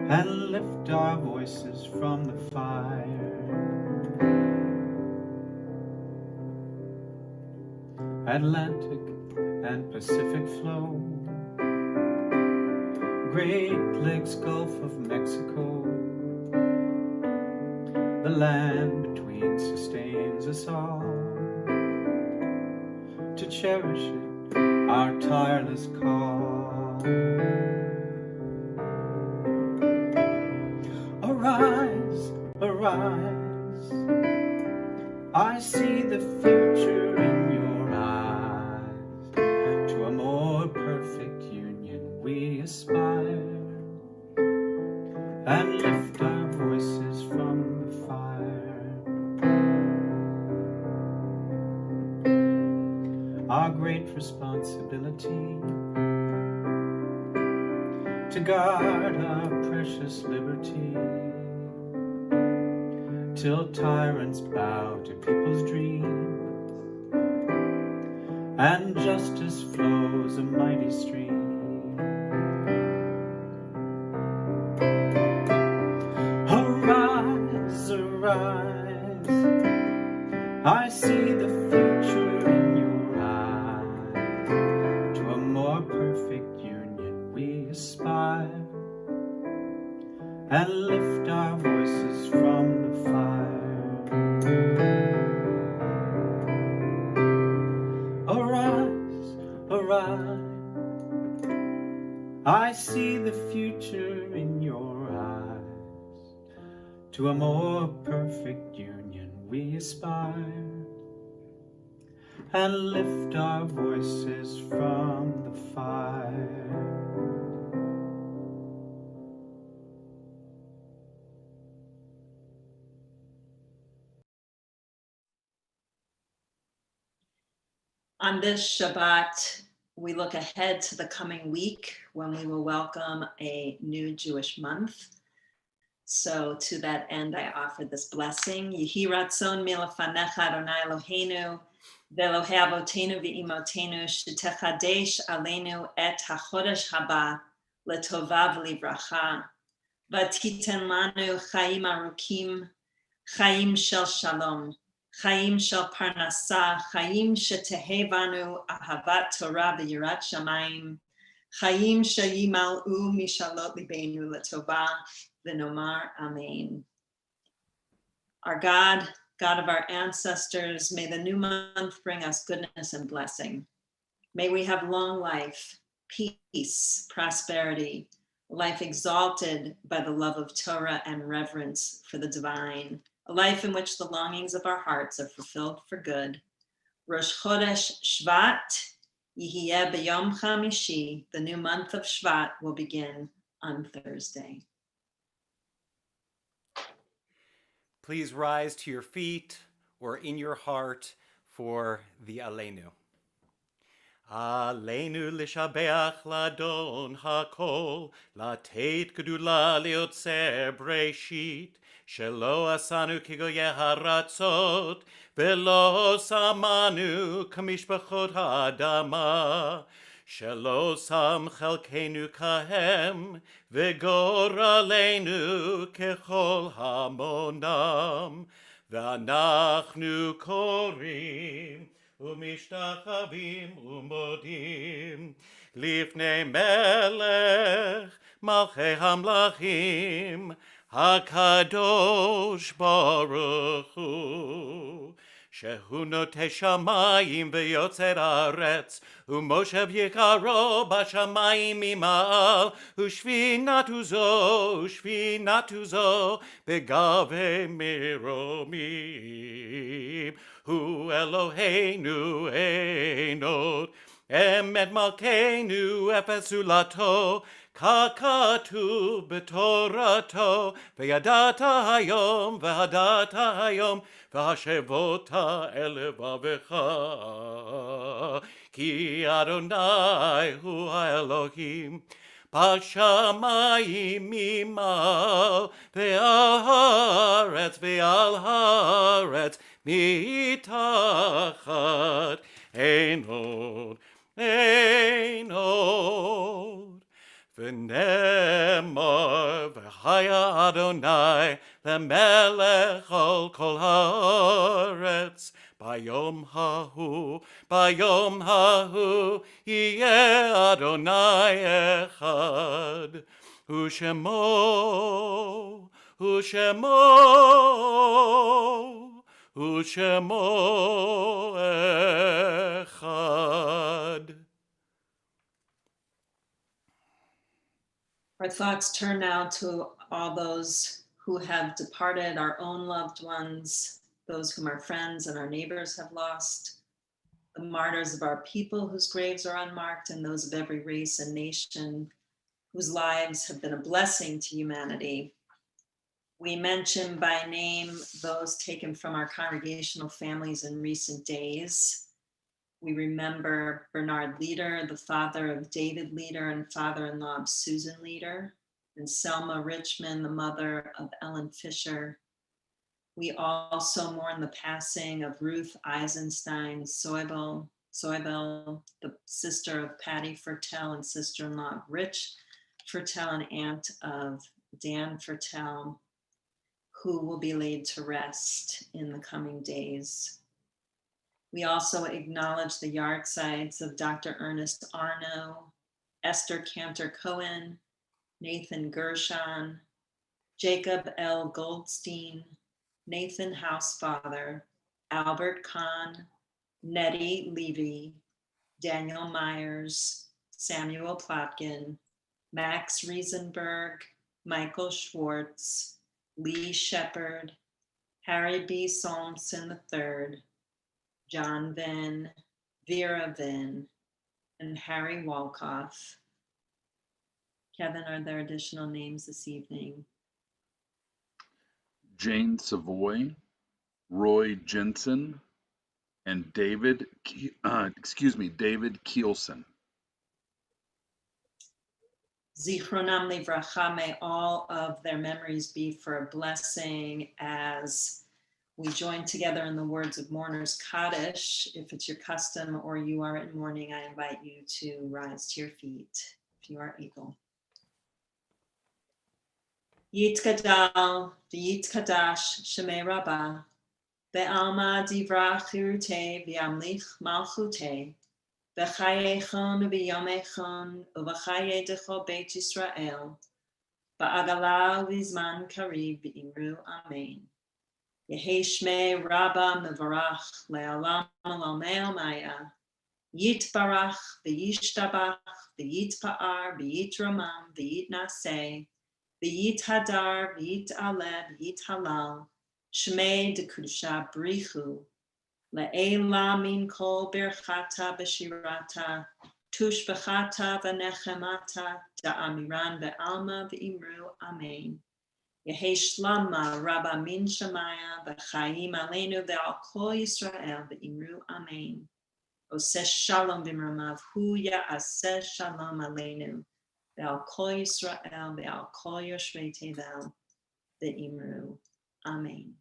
and lift our voices from the fire. Atlantic and Pacific flow, Great Lakes, Gulf of Mexico, the land between sustains us all. To cherish it, our tireless call. Arise, arise, I see the future in your eyes. To a more perfect union we aspire, and lift our voices from the fire. Our great responsibility to guard our precious liberty till tyrants bow to people's dreams, and justice flows a mighty stream. Arise, arise, I see the future in your eyes. To a more perfect union we aspire, and lift our voices from the fire. Arise, arise, I see the future in your eyes. To a more perfect union we aspire, and lift our voices from the fire. On this Shabbat, we look ahead to the coming week when we will welcome a new Jewish month. So to that end, I offer this blessing. Yehi ratzon milefanecha Adonai Eloheinu ve'Elohei avotenu ve'imotenu shetechadesh aleinu et hachodesh haba letova v'livracha v'titen lanu chaim arukim, chaim shel shalom, chaim shel parnasa, chaim shetehevanu ahavat Torah v'yirat shamayim, chaim sheyimal'u mishalot libeinu letova v'nomar amen. Our God, God of our ancestors, may the new month bring us goodness and blessing. May we have long life, peace, prosperity, life exalted by the love of Torah and reverence for the divine, a life in which the longings of our hearts are fulfilled for good. Rosh Chodesh Shvat Yihiyeh B'Yom Chamishi, the new month of Shvat will begin on Thursday. Please rise to your feet or in your heart for the Aleinu. Aleinu l'shabeach ladon hakol, latet gedula liotzer breshit, shelo asanu kigoye haratzot, velo samanu kamishpachot ha'adama, shelo sam chelkenu kahem, וגורלנו ככל המונם, ואנחנו קוראים ומשתחווים ומודים לפני מלך מלכי המלכים, הקדוש ברוך הוא, שהוא נוטה שמיים ויוצר ארץ, ומושב יקרו בשמיים ממעל, ושפינתו זו בגבי מרומים. הוא אלוהינו אין עוד, אמת מלכנו אפס זולתו, ככתוב בתורתו, וידעת היום והדעת היום, והשבות אל לבבך, כי אדוני הוא האלוהים, בשמיים ממעל, ועל הארץ מתחת, אין עוד. ונאמר, והיה אדוני למלך על כל הארץ, ביום ההוא יהיה אדוני אחד, ושמו אחד. Our thoughts turn now to all those who have departed, our own loved ones, those whom our friends and our neighbors have lost, the martyrs of our people whose graves are unmarked, and those of every race and nation whose lives have been a blessing to humanity. We mention by name those taken from our congregational families in recent days. We remember Bernard Leader, the father of David Leader and father-in-law of Susan Leader, and Selma Richmond, the mother of Ellen Fisher. We also mourn the passing of Ruth Eisenstein Soibel, the sister of Patty Fertel and sister-in-law of Rich Fertel and aunt of Dan Fertel, who will be laid to rest in the coming days. We also acknowledge the yahrzeits of Dr. Ernest Arno, Esther Cantor Cohen, Nathan Gershon, Jacob L. Goldstein, Nathan Housefather, Albert Kahn, Nettie Levy, Daniel Myers, Samuel Plotkin, Max Riesenberg, Michael Schwartz, Lee Shepard, Harry B. Solmson III, John Venn, Vera Venn, and Harry Walkoff. Kevin, are there additional names this evening? Jane Savoy, Roy Jensen, and David Kielsen. Zichronam livracha, may all of their memories be for a blessing as we join together in the words of Mourner's Kaddish. If it's your custom or you are in mourning, I invite you to rise to your feet if you are able. Yitkadal v'yitkadash shemei Rabbah, be'alma divrach chirute v'yamlich malchute, v'chayechon v'yomechon uv'chayedecho Beit Yisrael, ba'agala v'zman karib v'imru amen. Yehi shmei Rabbah mevarach le'alam almei maya, yitbarach v'yishtabach v'yitpa'ar v'yitramam v'yitnaseh, V'yit hadar, v'yit aleh, v'yit halal, shmei dekudusha brichu, le'ela min kol berchata b'shirata, tushbechata v'nechemata, da'amiran ve'alma v'imru amen. Yehi shlama rabba min shamaya, v'chayim aleinu ve'al kol Yisrael v'imru amen. Oseh shalom b'mramav, hu ya'aseh shalom aleinu. Ve'al kol Yisrael, ve'al kol yoshvei tevel, ve'imru. Amen.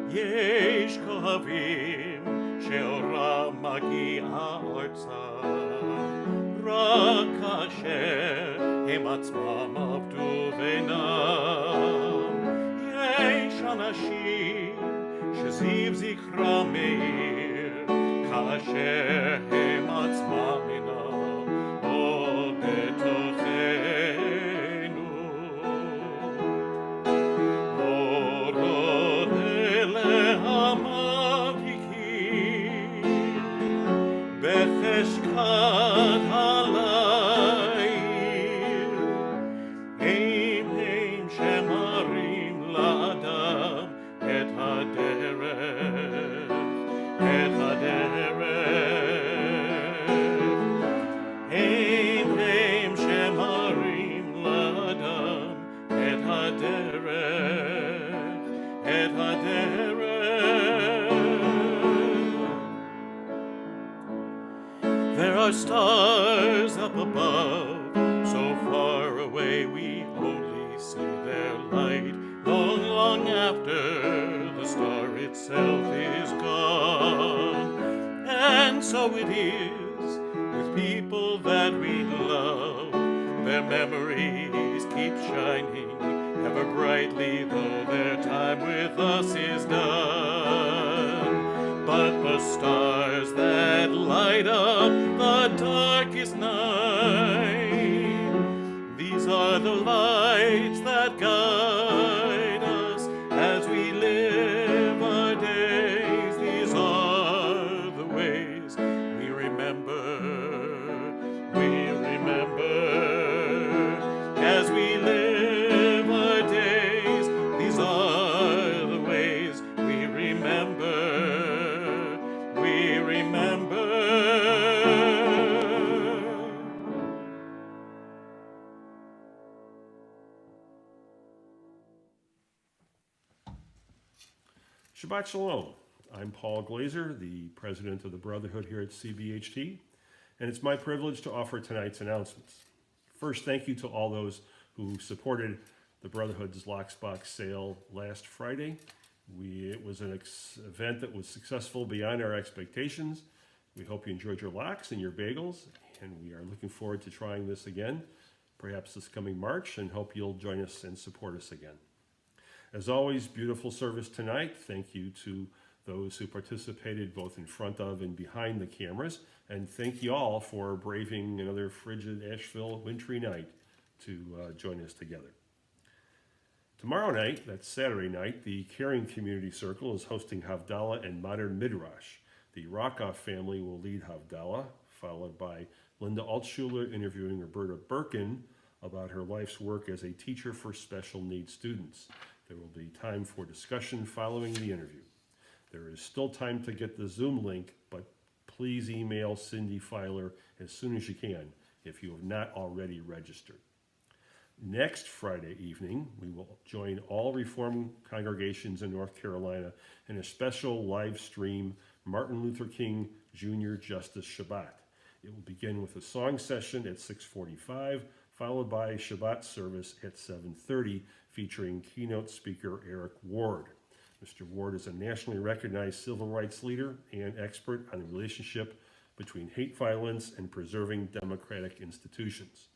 יש קווים שאורם מגיע ארצה, רק כאשר הם עצמם עבדו בינם. יש אנשים שזיו זכרם מאיר, כאשר הם עצמם אינם עוד בתוכנו. אורות אלה המבהיקים בחשכת הליל, הם שמראים לאדם את הדרך, את הדרך. הם שמראים לאדם את הדרך, את הדרך. There are stars up above, so far away we only see their light, long, long after the star itself is gone. And so it is with people that we love. Their memories keep shining ever brightly, though their time with us is done. But the stars that light up the darkest night, these are the lights that guide us as we live our days. These are the ways we remember, as we live our days. These are the ways we remember, we remember. Shabbat Shalom. I'm Paul Glazer, the president of the Brotherhood here at CBHT. and it's my privilege to offer tonight's announcements. First, thank you to all those who supported the Brotherhood's Locks Box sale last Friday. It was an event that was successful beyond our expectations. We hope you enjoyed your locks and your bagels, and we are looking forward to trying this again, perhaps this coming March, and hope you'll join us and support us again. As always, beautiful service tonight. Thank you to those who participated both in front of and behind the cameras, and thank you all for braving another frigid Asheville wintry night to join us together. Tomorrow night, that's Saturday night, the Caring Community Circle is hosting Havdalah and Modern Midrash. The Rockoff family will lead Havdalah, followed by Linda Altshuler interviewing Roberta Birkin about her life's work as a teacher for special needs students. There will be time for discussion following the interview. There is still time to get the Zoom link, but please email Cindy Filer as soon as you can if you have not already registered. Next Friday evening, we will join all Reformed congregations in North Carolina in a special live stream Martin Luther King Jr. Justice Shabbat. It will begin with a song session at 6:45, followed by a Shabbat service at 7:30, featuring keynote speaker Eric Ward. Mr. Ward is a nationally recognized civil rights leader and expert on the relationship between hate violence and preserving democratic institutions.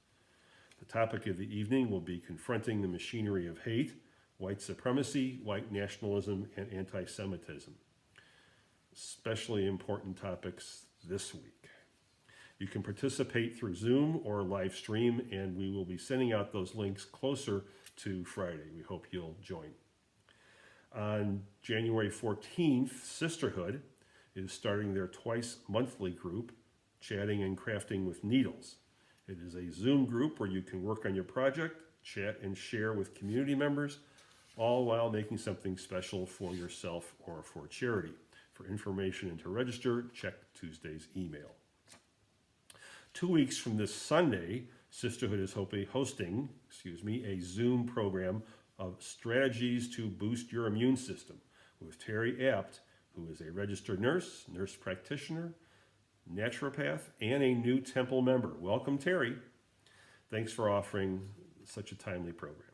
The topic of the evening will be confronting the machinery of hate, white supremacy, white nationalism, and anti-Semitism. Especially important topics this week. You can participate through Zoom or live stream, and we will be sending out those links closer to Friday. We hope you'll join. On January 14th, Sisterhood is starting their twice monthly group, Chatting and Crafting with Needles. It is a Zoom group where you can work on your project, chat and share with community members, all while making something special for yourself or for charity. For information and to register, check Tuesday's email. 2 weeks from this Sunday, Sisterhood is hosting a Zoom program of strategies to boost your immune system with Terry Apt, who is a registered nurse, nurse practitioner, naturopath, and a new Temple member. Welcome, Terry. Thanks for offering such a timely program.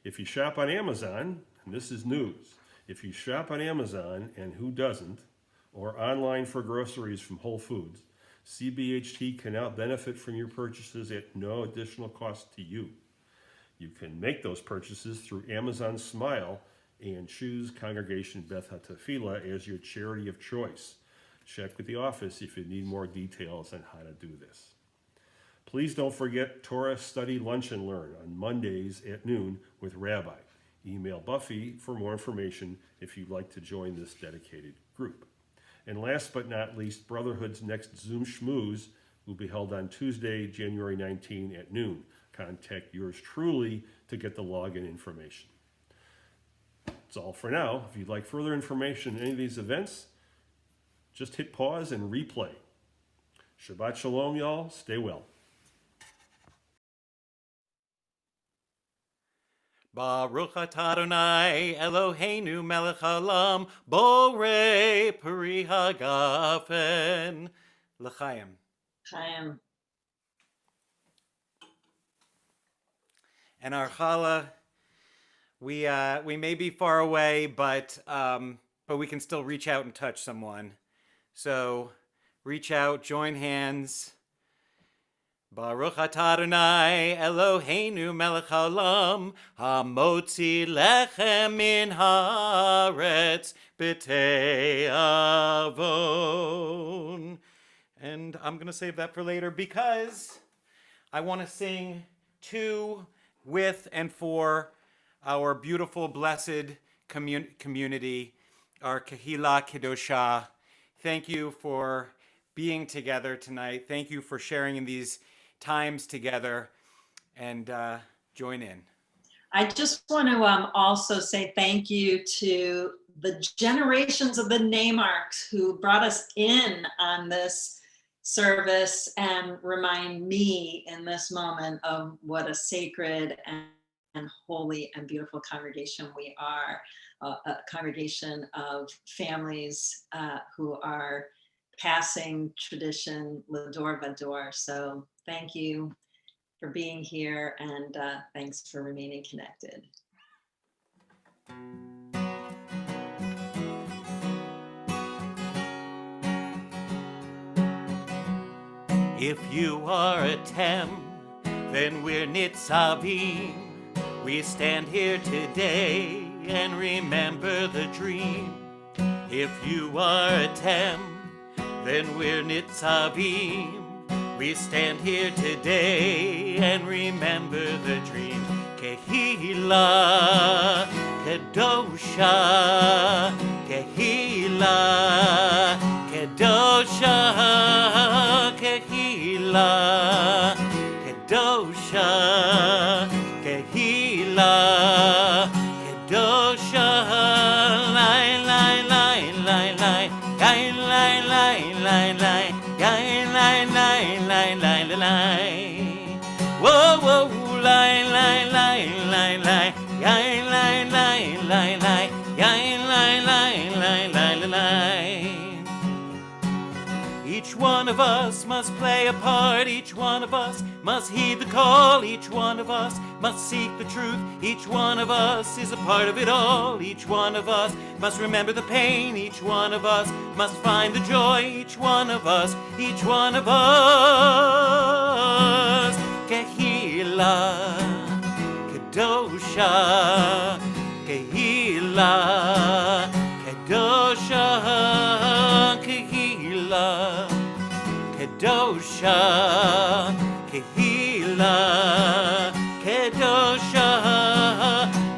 If you shop on Amazon, and this is news, if you shop on Amazon, and who doesn't, or online for groceries from Whole Foods, CBHT can now benefit from your purchases at no additional cost to you. You can make those purchases through Amazon Smile and choose Congregation Beth HaTefillah as your charity of choice. Check with the office if you need more details on how to do this. Please don't forget Torah Study Lunch and Learn on Mondays at noon with Rabbi. Email Buffy for more information if you'd like to join this dedicated group. And last but not least, Brotherhood's next Zoom Schmooze will be held on Tuesday, January 19 at noon. Contact yours truly to get the login information. That's all for now. If you'd like further information on any of these events, just hit pause and replay. Shabbat Shalom, y'all. Stay well. Baruch atah Adonai Eloheinu melech haolam borei peri hagafen l'chaim. Chaim. And our challah, we may be far away, but we can still reach out and touch someone. So reach out, join hands. Baruch atah Adonai Eloheinu melech haolam hamotzi lechem min haaretz b'tei avon. And I'm going to save that for later because I want to sing to, with, and for our beautiful, blessed community, our Kehillah Kedoshah. Thank you for being together tonight. Thank you for sharing in these times together, and join in. I just want to also say thank you to the generations of the Naymarks who brought us in on this service and remind me in this moment of what a sacred and holy and beautiful congregation we are, a congregation of families who are passing tradition, L'Ador Vador. So thank you for being here, and thanks for remaining connected. If you are a Tem, then we're Nitzavim. We stand here today and remember the dream. If you are a Tem, then we're Nitzavim. We stand here today and remember the dream. Kehila, Kedosha, Kehila, Kedosha, Kehila, Kedosha, Kehila, Kedosha, Lai, Lai, Lai, Lai, Lai, Lai, Lai, Lai, Lai, Lai, Lai, Lai, Lai, Lai, Lai, Lai. Whoa, whoa, Lai, Lai, Lai, Lai, Lai, Lai, Lai, Lai, Lai, Lai, Lai, Lai, Lai, Lai, Lai, Lai. Each one of us must play a part, each one of us must heed the call, each one of us must seek the truth, each one of us is a part of it all, each one of us must remember the pain, each one of us must find the joy, each one of us, each one of us. Kehila, Kedosha, Kehila, Kedosha, Kehila, Kedosha, Kehila, Kedosha.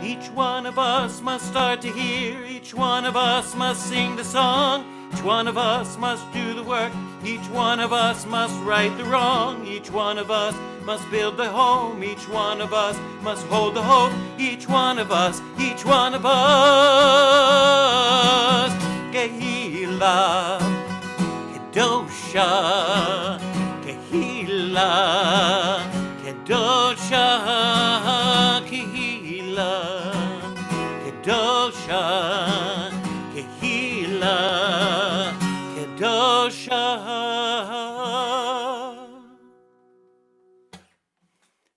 Each one of us must start to hear, each one of us must sing the song, each one of us must do the work, each one of us must right the wrong, each one of us must build the home, each one of us must hold the hope, each one of us, each one of us. Kehila, Kedosha, Kehila, Kedosha, Kehila, Kedosha, Kehila, Kedosha.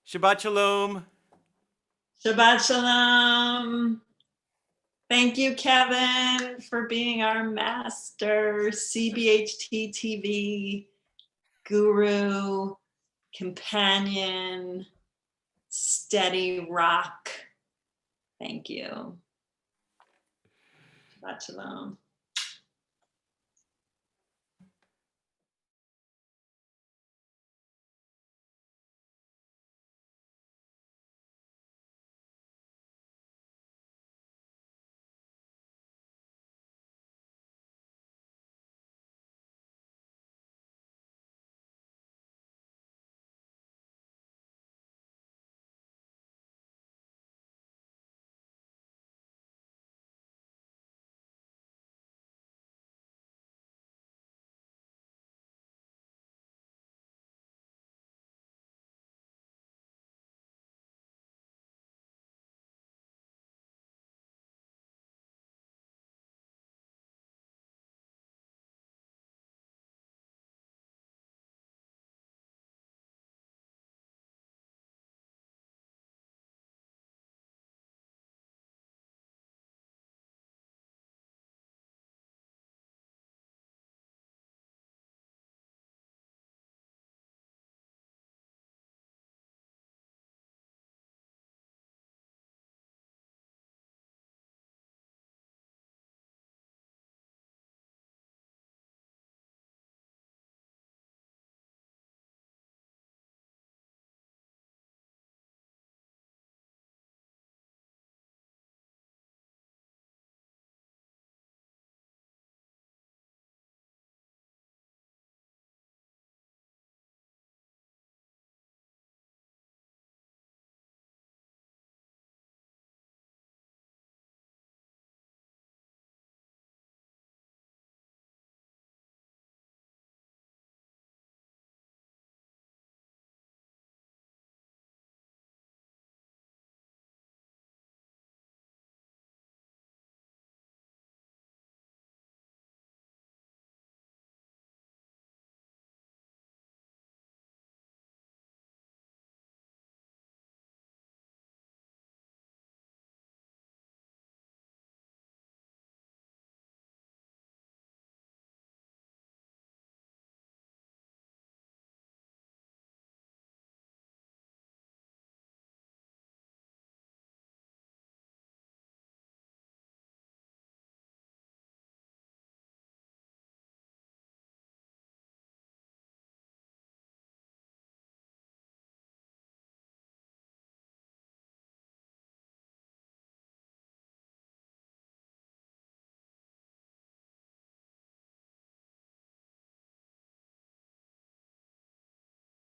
Shabbat Shalom. Shabbat Shalom. Thank you, Kevin, for being our master CBHT TV guru, companion, steady rock. Thank you. Shabbat Shalom.